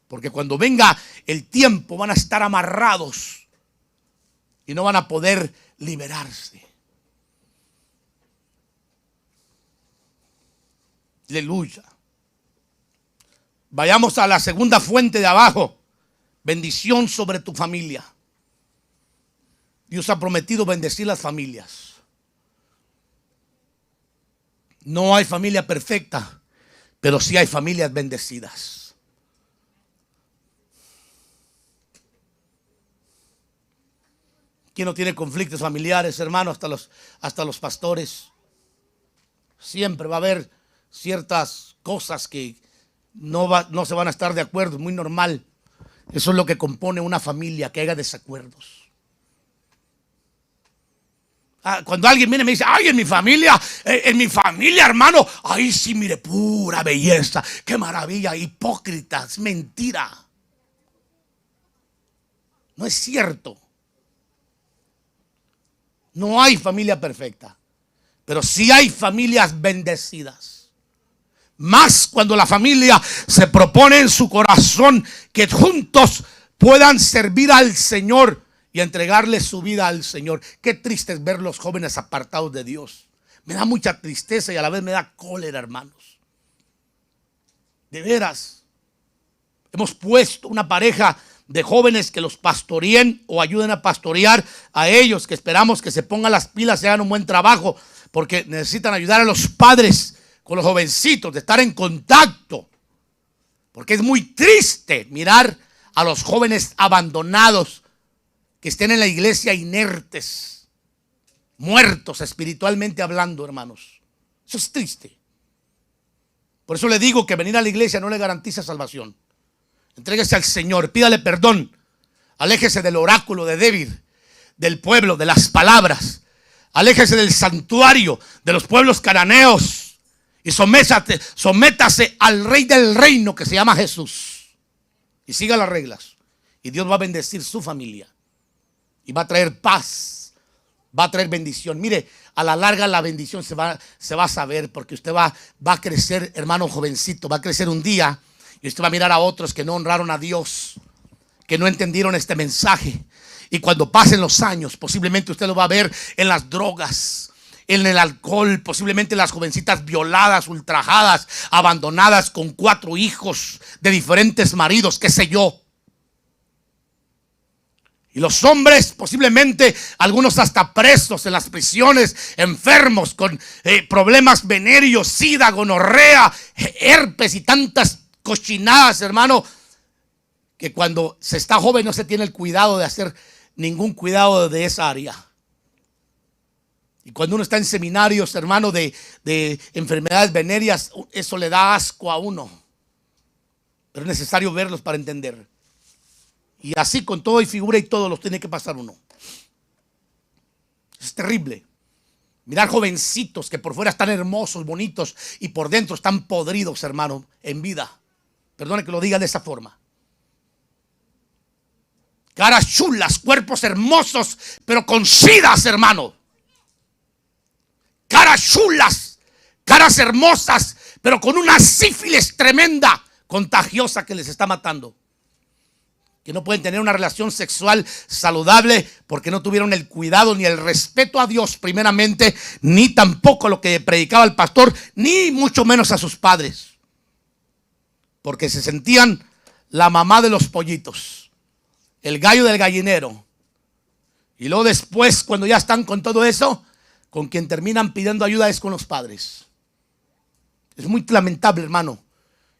Porque cuando venga el tiempo van a estar amarrados y no van a poder liberarse. Aleluya. Vayamos a la segunda fuente de abajo. Bendición sobre tu familia. Dios ha prometido bendecir las familias. No hay familia perfecta, pero sí hay familias bendecidas. ¿Quién no tiene conflictos familiares, hermano? Hasta los pastores. Siempre va a haber ciertas cosas que no se van a estar de acuerdo, es muy normal. Eso es lo que compone una familia, que haya desacuerdos. Cuando alguien viene y me dice, ay, en mi familia, hermano, ay, sí, mire, pura belleza, qué maravilla, hipócrita, es mentira. No es cierto. No hay familia perfecta, pero sí hay familias bendecidas. Más cuando la familia se propone en su corazón que juntos puedan servir al Señor y entregarle su vida al Señor. Qué triste es ver los jóvenes apartados de Dios. Me da mucha tristeza y a la vez me da cólera, hermanos. De veras. Hemos puesto una pareja de jóvenes que los pastoreen o ayuden a pastorear a ellos, que esperamos que se pongan las pilas y hagan un buen trabajo, porque necesitan ayudar a los padres con los jovencitos, de estar en contacto, porque es muy triste mirar a los jóvenes abandonados que estén en la iglesia inertes, muertos espiritualmente hablando, hermanos. Eso es triste. Por eso le digo que venir a la iglesia no le garantiza salvación. Entréguese al Señor, pídale perdón, aléjese del oráculo de David, del pueblo, de las palabras, aléjese del santuario, de los pueblos cananeos y sométase al Rey del reino que se llama Jesús y siga las reglas, y Dios va a bendecir su familia y va a traer paz, va a traer bendición. Mire, a la larga la bendición se va a saber, porque usted va a crecer, hermano jovencito, va a crecer un día. Y usted va a mirar a otros que no honraron a Dios, que no entendieron este mensaje. Y cuando pasen los años, posiblemente usted lo va a ver en las drogas, en el alcohol, posiblemente las jovencitas violadas, ultrajadas, abandonadas con 4 hijos de diferentes maridos, qué sé yo. Y los hombres, posiblemente algunos hasta presos en las prisiones, enfermos con problemas venéreos, sida, gonorrea, herpes y tantas cochinadas, hermano, que cuando se está joven no se tiene el cuidado de hacer ningún cuidado de esa área. Y cuando uno está en seminarios, hermano, de enfermedades venéreas, eso le da asco a uno. Pero es necesario verlos para entender. Y así con todo y figura y todo los tiene que pasar uno. Es terrible. Mirar jovencitos que por fuera están hermosos, bonitos, y por dentro están podridos, hermano, en vida. Perdone que lo diga de esa forma. Caras chulas, cuerpos hermosos, pero con sidas, hermano. Caras chulas, caras hermosas, pero con una sífilis tremenda, contagiosa, que les está matando. Que no pueden tener una relación sexual saludable porque no tuvieron el cuidado ni el respeto a Dios primeramente, ni tampoco lo que predicaba el pastor, ni mucho menos a sus padres. Porque se sentían la mamá de los pollitos, el gallo del gallinero. Y luego después, cuando ya están con todo eso, con quien terminan pidiendo ayuda es con los padres. Es muy lamentable, hermano.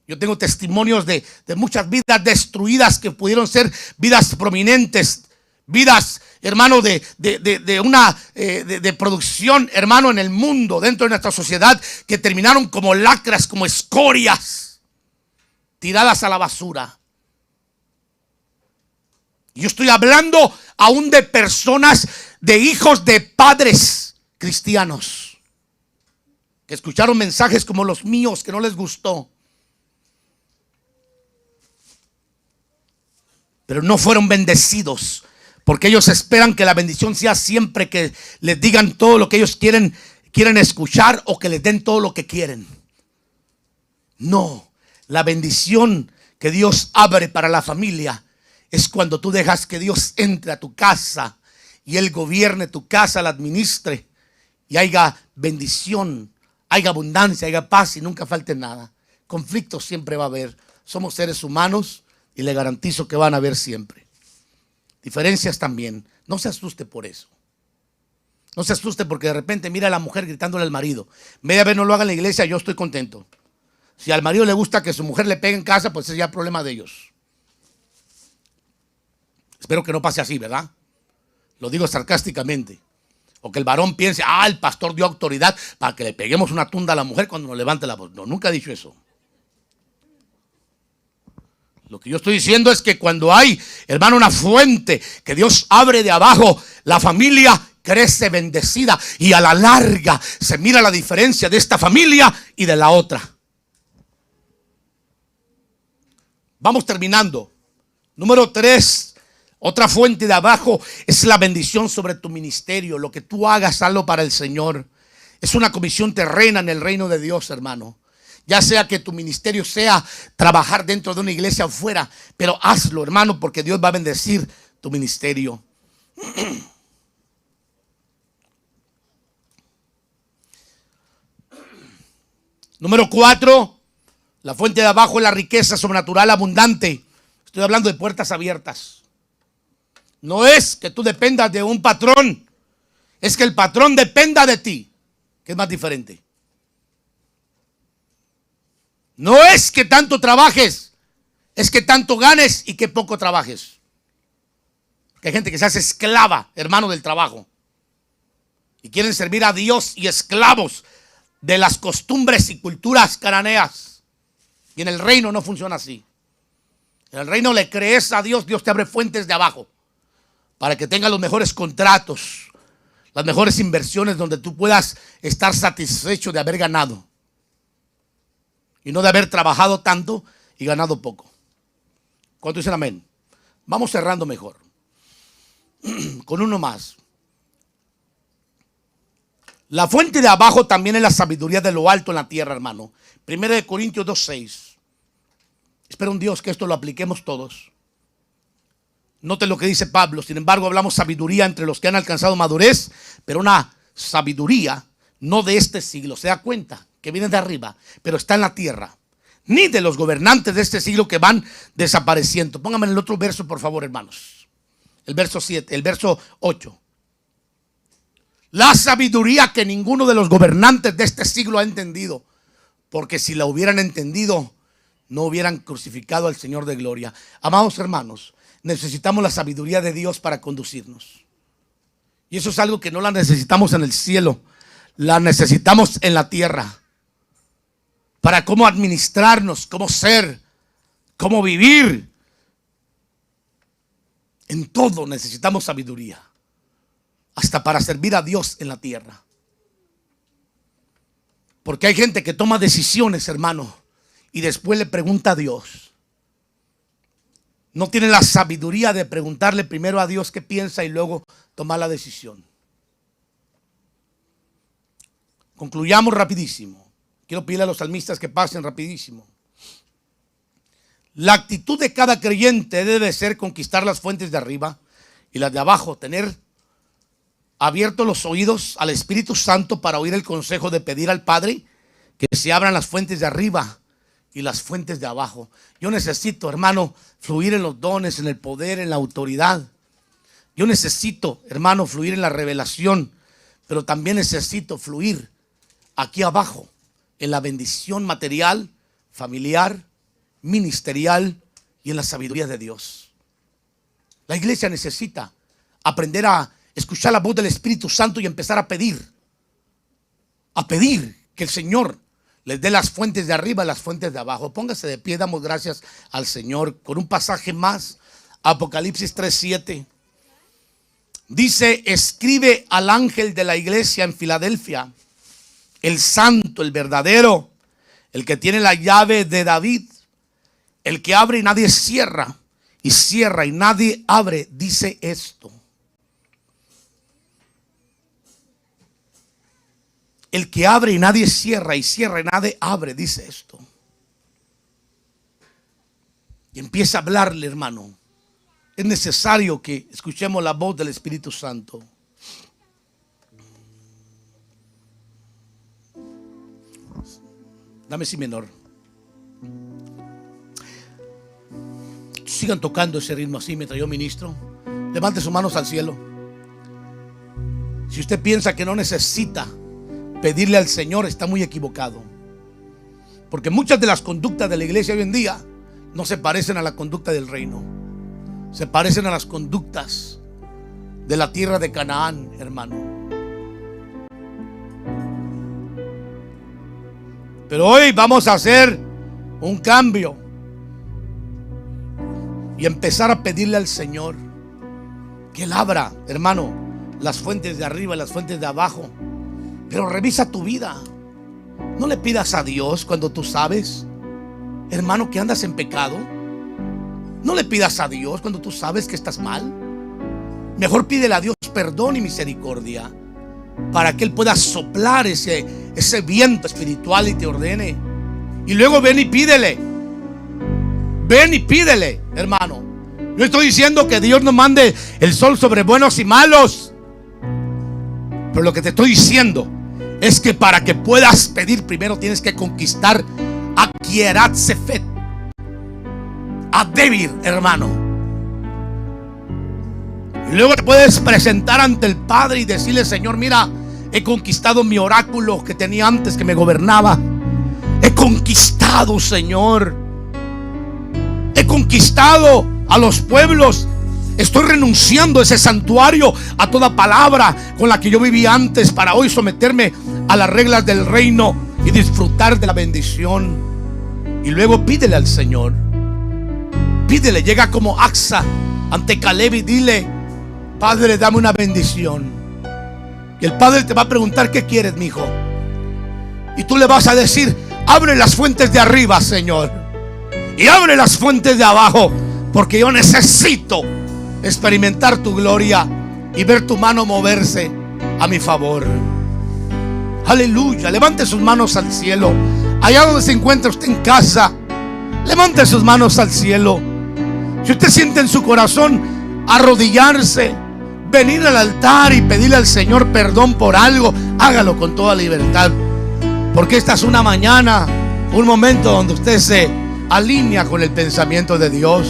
Yo tengo testimonios de muchas vidas destruidas que pudieron ser vidas prominentes, vidas, hermano, de producción, hermano, en el mundo, dentro de nuestra sociedad, que terminaron como lacras, como escorias, tiradas a la basura. Yo estoy hablando aún de personas, de hijos de padres cristianos, que escucharon mensajes como los míos, que no les gustó, pero no fueron bendecidos, porque ellos esperan que la bendición sea siempre que les digan todo lo que ellos quieren escuchar, o que les den todo lo que quieren. No, la bendición que Dios abre para la familia es cuando tú dejas que Dios entre a tu casa y Él gobierne tu casa, la administre, y haya bendición, haya abundancia, haya paz y nunca falte nada. Conflictos siempre va a haber. Somos seres humanos y le garantizo que van a haber siempre. Diferencias también. No se asuste por eso. No se asuste porque de repente mira a la mujer gritándole al marido. Media vez no lo haga en la iglesia, yo estoy contento. Si al marido le gusta que su mujer le pegue en casa, pues es ya problema de ellos. Espero que no pase así, ¿verdad? Lo digo sarcásticamente. O que el varón piense, el pastor dio autoridad para que le peguemos una tunda a la mujer cuando nos levante la voz. No, nunca he dicho eso. Lo que yo estoy diciendo es que cuando hay, hermano, una fuente que Dios abre de abajo, la familia crece bendecida y a la larga se mira la diferencia de esta familia y de la otra. Vamos terminando. Número 3, otra fuente de abajo es la bendición sobre tu ministerio. Lo que tú hagas, hazlo para el Señor. Es una comisión terrena en el reino de Dios, hermano. Ya sea que tu ministerio sea trabajar dentro de una iglesia o fuera, pero hazlo, hermano, porque Dios va a bendecir tu ministerio. Número 4, la fuente de abajo es la riqueza sobrenatural abundante. Estoy hablando de puertas abiertas. No es que tú dependas de un patrón, es que el patrón dependa de ti, que es más diferente. No es que tanto trabajes, es que tanto ganes y que poco trabajes. Que hay gente que se hace esclava, hermano, del trabajo. Y quieren servir a Dios y esclavos de las costumbres y culturas cananeas. Y en el reino no funciona así. En el reino le crees a Dios, Dios te abre fuentes de abajo para que tengas los mejores contratos, las mejores inversiones donde tú puedas estar satisfecho de haber ganado y no de haber trabajado tanto y ganado poco. ¿Cuánto dicen amén? Vamos cerrando mejor con uno más. La fuente de abajo también es la sabiduría de lo alto en la tierra, hermano. 1 Corintios 2:6. Espero un Dios que esto lo apliquemos todos. Note lo que dice Pablo. Sin embargo, hablamos sabiduría entre los que han alcanzado madurez, pero una sabiduría no de este siglo. Se da cuenta que viene de arriba, pero está en la tierra. Ni de los gobernantes de este siglo que van desapareciendo. Póngame en el otro verso, por favor, hermanos. El verso 7, el verso 8. La sabiduría que ninguno de los gobernantes de este siglo ha entendido. Porque si la hubieran entendido, no hubieran crucificado al Señor de gloria. Amados hermanos, necesitamos la sabiduría de Dios para conducirnos. Y eso es algo que no la necesitamos en el cielo, la necesitamos en la tierra. Para cómo administrarnos, cómo ser, cómo vivir. En todo necesitamos sabiduría. Hasta para servir a Dios en la tierra. Porque hay gente que toma decisiones, hermano, y después le pregunta a Dios. No tiene la sabiduría de preguntarle primero a Dios qué piensa y luego tomar la decisión. Concluyamos rapidísimo. Quiero pedirle a los salmistas que pasen rapidísimo. La actitud de cada creyente debe ser conquistar las fuentes de arriba y las de abajo, tener abiertos los oídos al Espíritu Santo para oír el consejo de pedir al Padre que se abran las fuentes de arriba y las fuentes de abajo. Yo necesito, hermano, fluir en los dones, en el poder, en la autoridad. Yo necesito, hermano, fluir en la revelación, pero también necesito fluir aquí abajo en la bendición material, familiar, ministerial y en la sabiduría de Dios. La iglesia necesita aprender a escuchar la voz del Espíritu Santo y empezar a pedir que el Señor les dé las fuentes de arriba y las fuentes de abajo. Póngase de pie, damos gracias al Señor con un pasaje más. Apocalipsis 3:7 dice: escribe al ángel de la iglesia en Filadelfia, el santo, el verdadero, el que tiene la llave de David, el que abre y nadie cierra, y cierra y nadie abre, dice esto: el que abre y nadie cierra, y cierra y nadie abre, dice esto. Y empieza a hablarle, hermano. Es necesario que escuchemos la voz del Espíritu Santo. Dame si menor. Sigan tocando ese ritmo así mientras yo ministro. Levante sus manos al cielo. Si usted piensa que no necesita pedirle al Señor, está muy equivocado. Porque muchas de las conductas de la iglesia hoy en día no se parecen a la conducta del reino. Se parecen a las conductas de la tierra de Canaán, hermano. Pero hoy vamos a hacer un cambio y empezar a pedirle al Señor que Él abra, hermano, las fuentes de arriba y las fuentes de abajo. Pero revisa tu vida. No le pidas a Dios cuando tú sabes, hermano, que andas en pecado. No le pidas a Dios cuando tú sabes que estás mal. Mejor pídele a Dios perdón y misericordia para que Él pueda soplar ese viento espiritual y te ordene. Y luego ven y pídele. Ven y pídele, hermano. No estoy diciendo que Dios nos mande el sol sobre buenos y malos. Pero lo que te estoy diciendo es que para que puedas pedir, primero tienes que conquistar a Kierat Sefet. a débil, hermano. Y luego te puedes presentar ante el Padre y decirle: Señor, mira, he conquistado mi oráculo que tenía antes, que me gobernaba. He conquistado, Señor. He conquistado a los pueblos. Estoy renunciando a ese santuario, a toda palabra con la que yo vivía antes, para hoy someterme a las reglas del reino y disfrutar de la bendición. Y luego pídele al Señor. Pídele, llega como Axa ante Caleb y dile: Padre, dame una bendición. Y el Padre te va a preguntar: ¿qué quieres, mi hijo? Y tú le vas a decir: abre las fuentes de arriba, Señor, y abre las fuentes de abajo, porque yo necesito experimentar tu gloria y ver tu mano moverse a mi favor. Aleluya. Levante sus manos al cielo. Allá donde se encuentra usted en casa, levante sus manos al cielo. Si usted siente en su corazón arrodillarse, venir al altar y pedirle al Señor perdón por algo, hágalo con toda libertad, porque esta es una mañana, un momento donde usted se alinea con el pensamiento de Dios.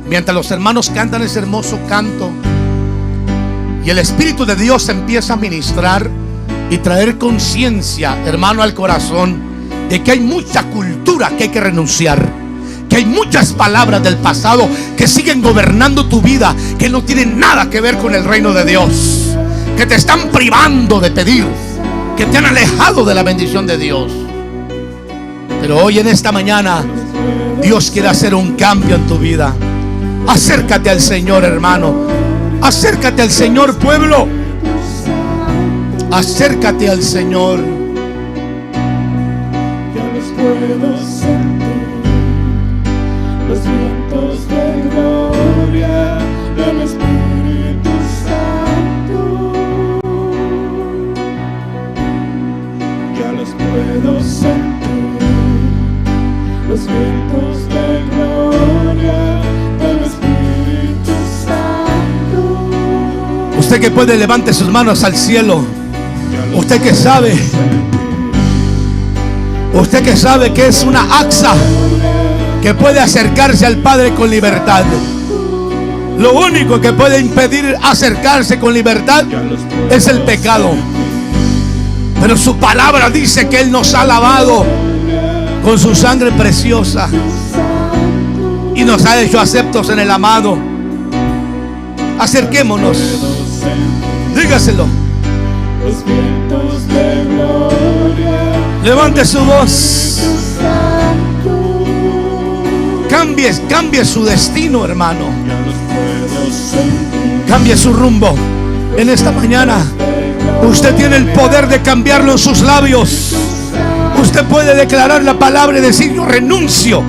Mientras los hermanos cantan ese hermoso canto y el Espíritu de Dios empieza a ministrar y traer conciencia, hermano, al corazón de que hay mucha cultura que hay que renunciar, que hay muchas palabras del pasado que siguen gobernando tu vida, que no tienen nada que ver con el reino de Dios, que te están privando de pedir, que te han alejado de la bendición de Dios. Pero hoy, en esta mañana, Dios quiere hacer un cambio en tu vida. Acércate al Señor, hermano. Acércate al Señor, pueblo. Acércate al Señor. Yo los puedo sentir, los vientos de gloria del Espíritu Santo. Yo los puedo sentir, los vientos de gloria del Espíritu Santo. Usted que puede, levante sus manos al cielo. Usted que sabe, usted que sabe que es una Axa que puede acercarse al Padre con libertad. Lo único que puede impedir acercarse con libertad es el pecado. Pero su palabra dice que Él nos ha lavado con su sangre preciosa y nos ha hecho aceptos en el amado. Acerquémonos. Dígaselo. Los vientos de gloria. Levante su voz. Cambie su destino, hermano. Cambie su rumbo. En esta mañana usted tiene el poder de cambiarlo en sus labios. Usted puede declarar la palabra y decir: yo renuncio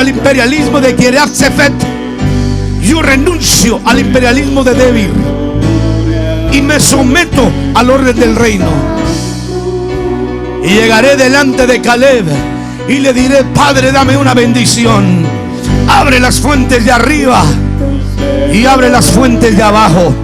al imperialismo de Kiriat Sefet. Yo renuncio al imperialismo de Debir y me someto al orden del reino. Y llegaré delante de Caleb y le diré: Padre, dame una bendición. Abre las fuentes de arriba y abre las fuentes de abajo.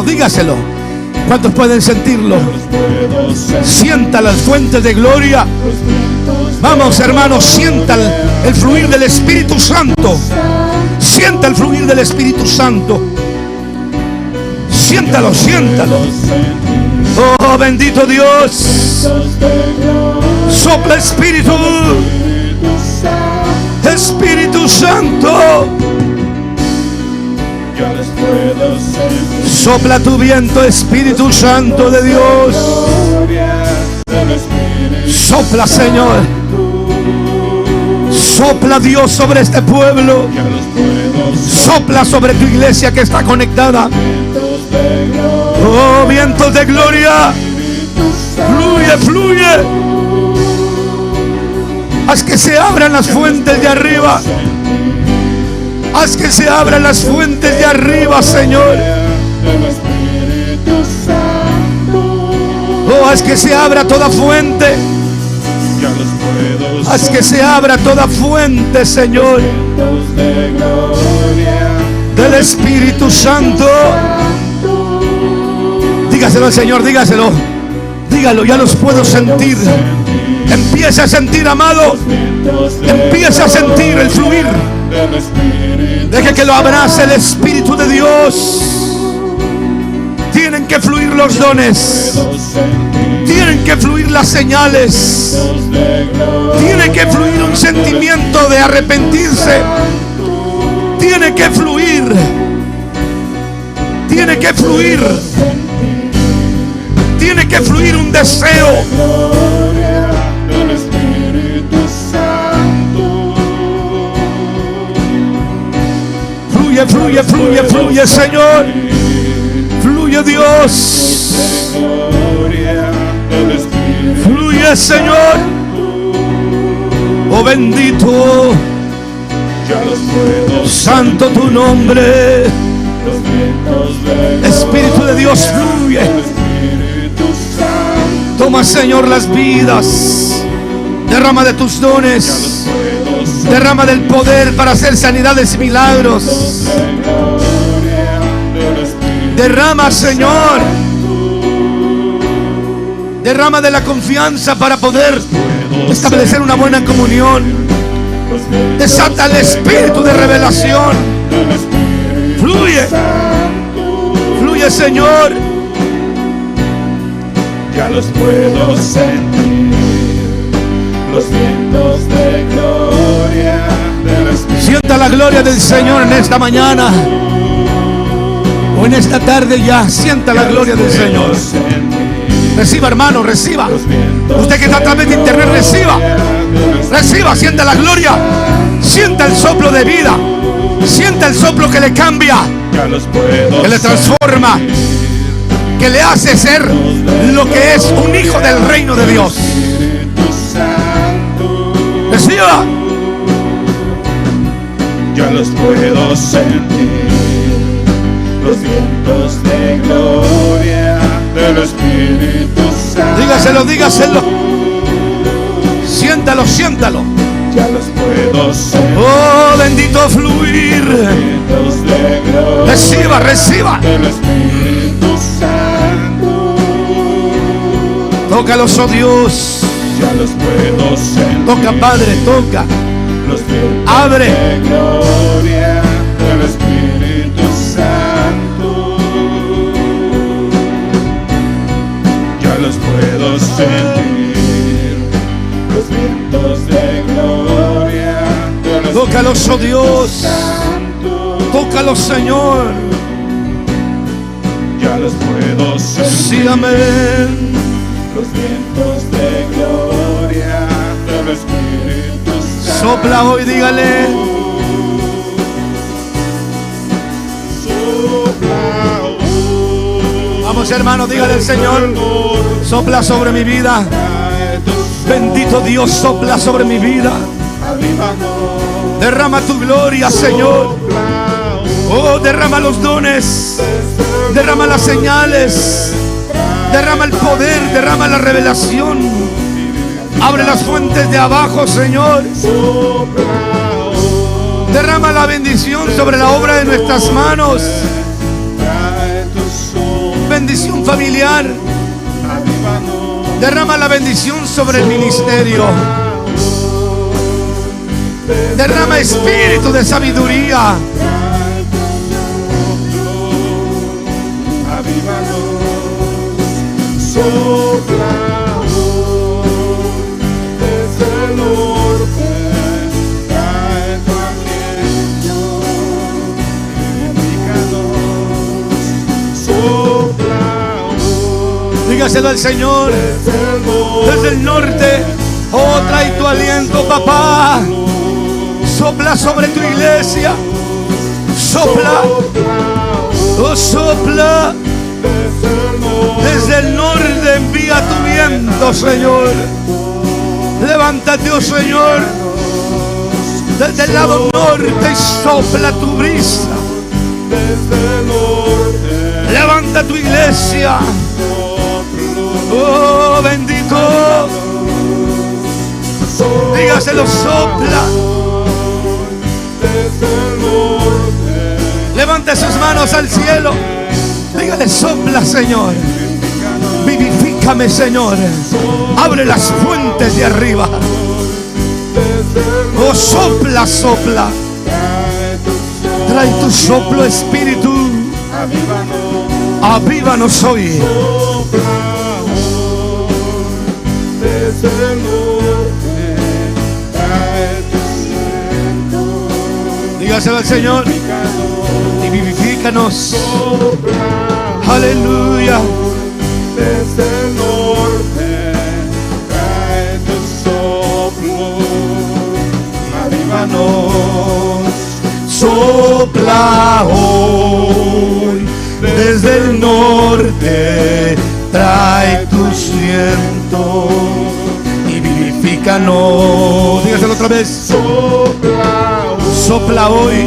Dígaselo. ¿Cuántos pueden sentirlo? Sienta las fuentes de gloria. Vamos, hermanos, sienta el fluir del Espíritu Santo. Sienta el fluir del Espíritu Santo. Siéntalo. Oh, bendito Dios. Sopla, Espíritu. Espíritu Santo. Sopla tu viento, Espíritu Santo de Dios. Sopla, Señor. Sopla, Dios, sobre este pueblo. Sopla sobre tu iglesia que está conectada. Oh, vientos de gloria. Fluye. Haz que se abran las fuentes de arriba. Haz que se abran las fuentes de arriba, Señor. Oh, haz que se abra toda fuente. ya los puedo Haz que se abra toda fuente, Señor, vientos de gloria del Espíritu Santo. Dígaselo al Señor, dígaselo. Dígalo, ya los puedo sentir. Empieza a sentir, amado. Empieza a sentir el fluir. del Espíritu. Deje que lo abrace el Espíritu de Dios. Tienen que fluir los dones. Tienen que fluir las señales. Tiene que fluir un sentimiento de arrepentirse. Tiene que fluir. Tiene que fluir. Tiene que fluir un deseo. Gloria del Espíritu Santo. Fluye, fluye, fluye, fluye, Señor. Fluye, Dios. Gloria del Espíritu. Fluye, Señor. Oh, bendito, Ya los puedo santo tu nombre. los vientos de Espíritu de Dios, fluye. del Espíritu Santo. Toma, Señor, las vidas. Derrama de tus dones. Derrama del poder para hacer sanidades y milagros. Gloria del Espíritu. Derrama, Señor. Derrama de la confianza para poder establecer una buena comunión. Desata el espíritu de revelación. Fluye. Fluye, Señor. Ya los puedo sentir, los vientos de gloria del Espíritu. Sienta la gloria del Señor en esta mañana o en esta tarde ya. Sienta la gloria del Señor. Reciba, hermano, reciba. Usted que está a través de internet, reciba. Reciba, sienta la gloria. Sienta el soplo de vida. Sienta el soplo que le cambia, Ya los puedo que le transforma, que le hace ser lo que es un hijo del reino de Dios. Espíritu Santo. Reciba. Ya los puedo sentir, los vientos de gloria del Espíritu Santo. Dígaselo, dígaselo. Siéntalo, siéntalo. Ya los puedo sentir, Oh, bendito fluir. vientos de gloria Reciba, reciba. del Espíritu Santo. Tócalos, oh Dios. Ya los puedo sentir, Toca, Padre, toca. los vientos Abre. de gloria del Espíritu Santo. Ya los puedo sentir, los vientos de gloria del Tócalos, oh Dios. Santo. Tócalos, Señor. Ya los puedo sentir, Sí, amén. los vientos de gloria del Espíritu Santo. Sopla hoy, dígale. Sopla, Vamos, hermano, dígale al Señor. Sopla sobre mi vida. trae tus Bendito Dios, sopla sobre mi vida. avivanos. Derrama tu gloria, Señor. Oh, derrama los dones. Derrama las señales. Derrama el poder. Derrama la revelación. Abre las fuentes de abajo, Señor. Derrama la bendición sobre la obra de nuestras manos. Trae tu sol, Bendición familiar. avívanos. Derrama la bendición sobre el ministerio. Derrama espíritu de sabiduría. Avívanos, sopla desde el norte, trae tu aliento, indícanos, sopla Dígaselo al Señor. Desde el norte, oh, trae tu aliento, papá. Sopla sobre tu iglesia. Sopla, oh, sopla. Desde el norte envía tu viento, Señor. Levántate, oh Señor, desde el lado norte y sopla tu brisa. Levanta tu iglesia. Oh, bendito. dígaselo, sopla. Desde el norte, Levante sus manos al cielo. Dígale, sopla, Señor. Vivifícame, Señor. Abre las fuentes de arriba. Oh, sopla, sopla. Trae tu soplo, Espíritu. Avívanos hoy. desde el norte, trae tu viento. Dígaselo al Señor. Y vivifícanos. Aleluya. Desde el norte, trae tu soplo, avívanos. Sopla hoy desde el norte, trae tus vientos y vivifícanos. Dígaselo otra vez. Sopla hoy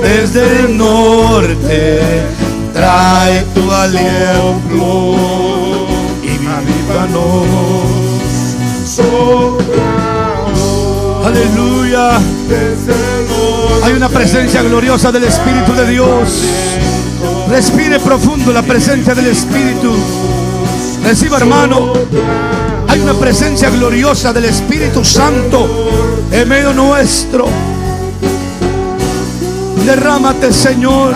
desde el norte, trae tu aliento y vivifícanos. Aleluya. Hay una presencia gloriosa del Espíritu de Dios. Respire profundo la presencia del Espíritu. Reciba, hermano. Hay una presencia gloriosa del Espíritu Santo en medio nuestro. Derrámate, Señor.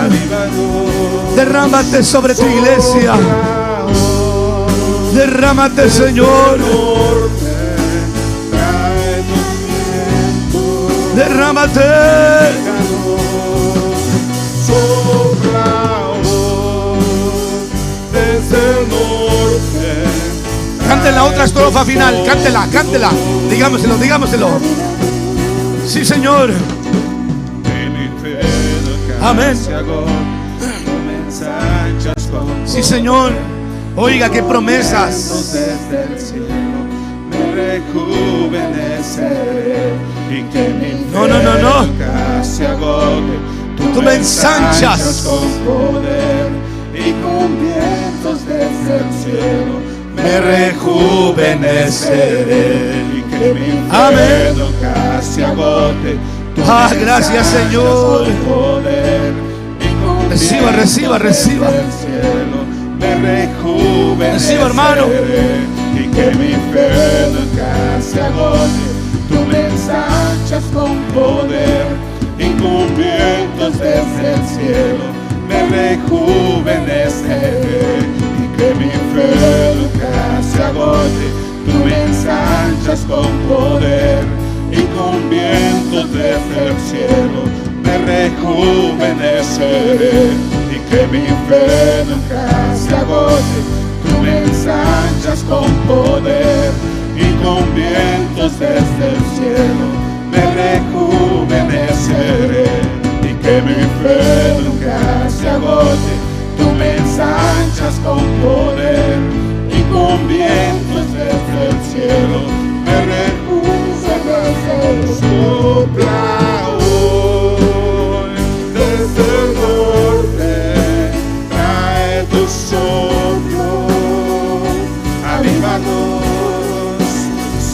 Derrámate sobre tu iglesia. Derrámate, Señor. Derrámate. Cante la otra estrofa final. Cántela, cántela. Digámoselo, digámoselo. Sí, Señor. Amén. Sí, Señor. Oiga, qué promesas. Desde el cielo me rejuveneceré y que mi No. nunca se agote. Tú me ensanchas con poder y con vientos desde el cielo me rejuveneceré y que mi Amén. nunca se agote. Tú Ah, me gracias, ensanchas Señor. con poder y con Reciba, reciba, reciba. del cielo me rejuveneceré. Reciba, hermano. Y que mi fe nunca se agote. Tú me ensanchas con poder y con vientos desde el cielo me rejuveneceré. Y que mi fe nunca se agote. Tú me ensanchas con poder y con vientos desde el cielo me rejuveneceré. Y que mi fe nunca se agote. Tú me ensanchas con poder y con vientos desde el cielo me rejuveneceré. Y que mi fe nunca se agote. Tú me ensanchas con poder y con vientos desde el cielo me rejuveneceré. Sopla hoy desde el norte, trae tu soplo, avívanos.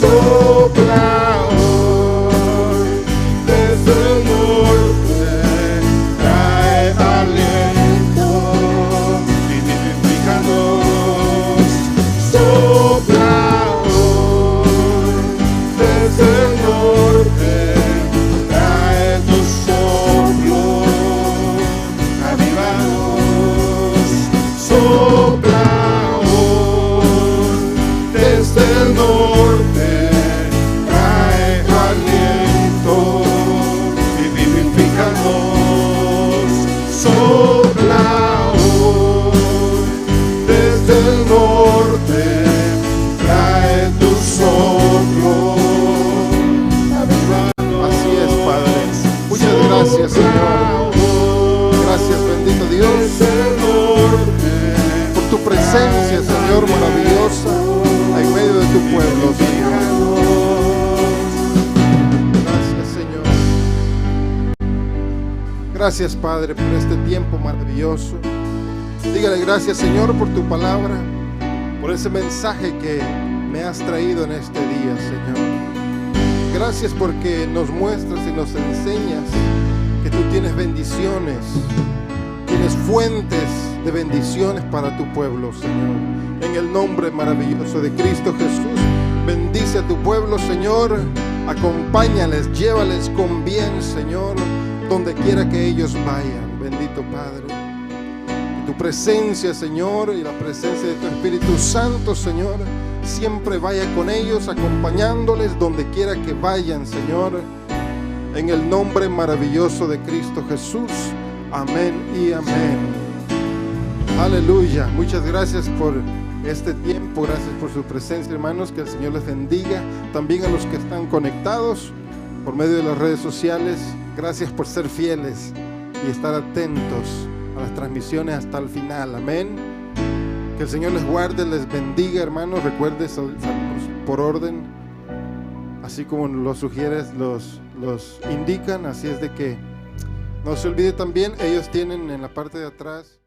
Sopla hoy desde el norte, trae aliento y vivifícanos. Sopla hoy desde el norte, trae tu soplo, avívanos. Sopla hoy desde el norte, trae aliento y vivifícanos. Sopla hoy desde el norte, trae tu soplo, avívanos. Así es, Padre. Muchas gracias, Señor. Gracias, bendito Dios, por tu presencia, Señor, maravillosa en medio de tu pueblo, Señor. Gracias, Señor. Gracias, Padre, por este tiempo maravilloso. Dígale gracias, Señor, por tu palabra, por ese mensaje que me has traído en este día, Señor. Gracias porque nos muestras y nos enseñas que tú tienes bendiciones, tienes fuentes de bendiciones para tu pueblo, Señor. En el nombre maravilloso de Cristo Jesús, bendice a tu pueblo, Señor. Acompáñales, llévales con bien, Señor, donde quiera que ellos vayan. Bendito Padre. Tu presencia, Señor, y la presencia de tu Espíritu Santo, Señor, siempre vaya con ellos, acompañándoles donde quiera que vayan, Señor. En el nombre maravilloso de Cristo Jesús. Amén y amén. Aleluya. Muchas gracias por este tiempo. Gracias por su presencia, hermanos. Que el Señor les bendiga. También a los que están conectados por medio de las redes sociales. Gracias por ser fieles y estar atentos a las transmisiones hasta el final. Amén. Que el Señor les guarde, les bendiga, hermanos. Recuerde saludos por orden, así como los sugieres, los indican. Así es de que no se olvide también, ellos tienen en la parte de atrás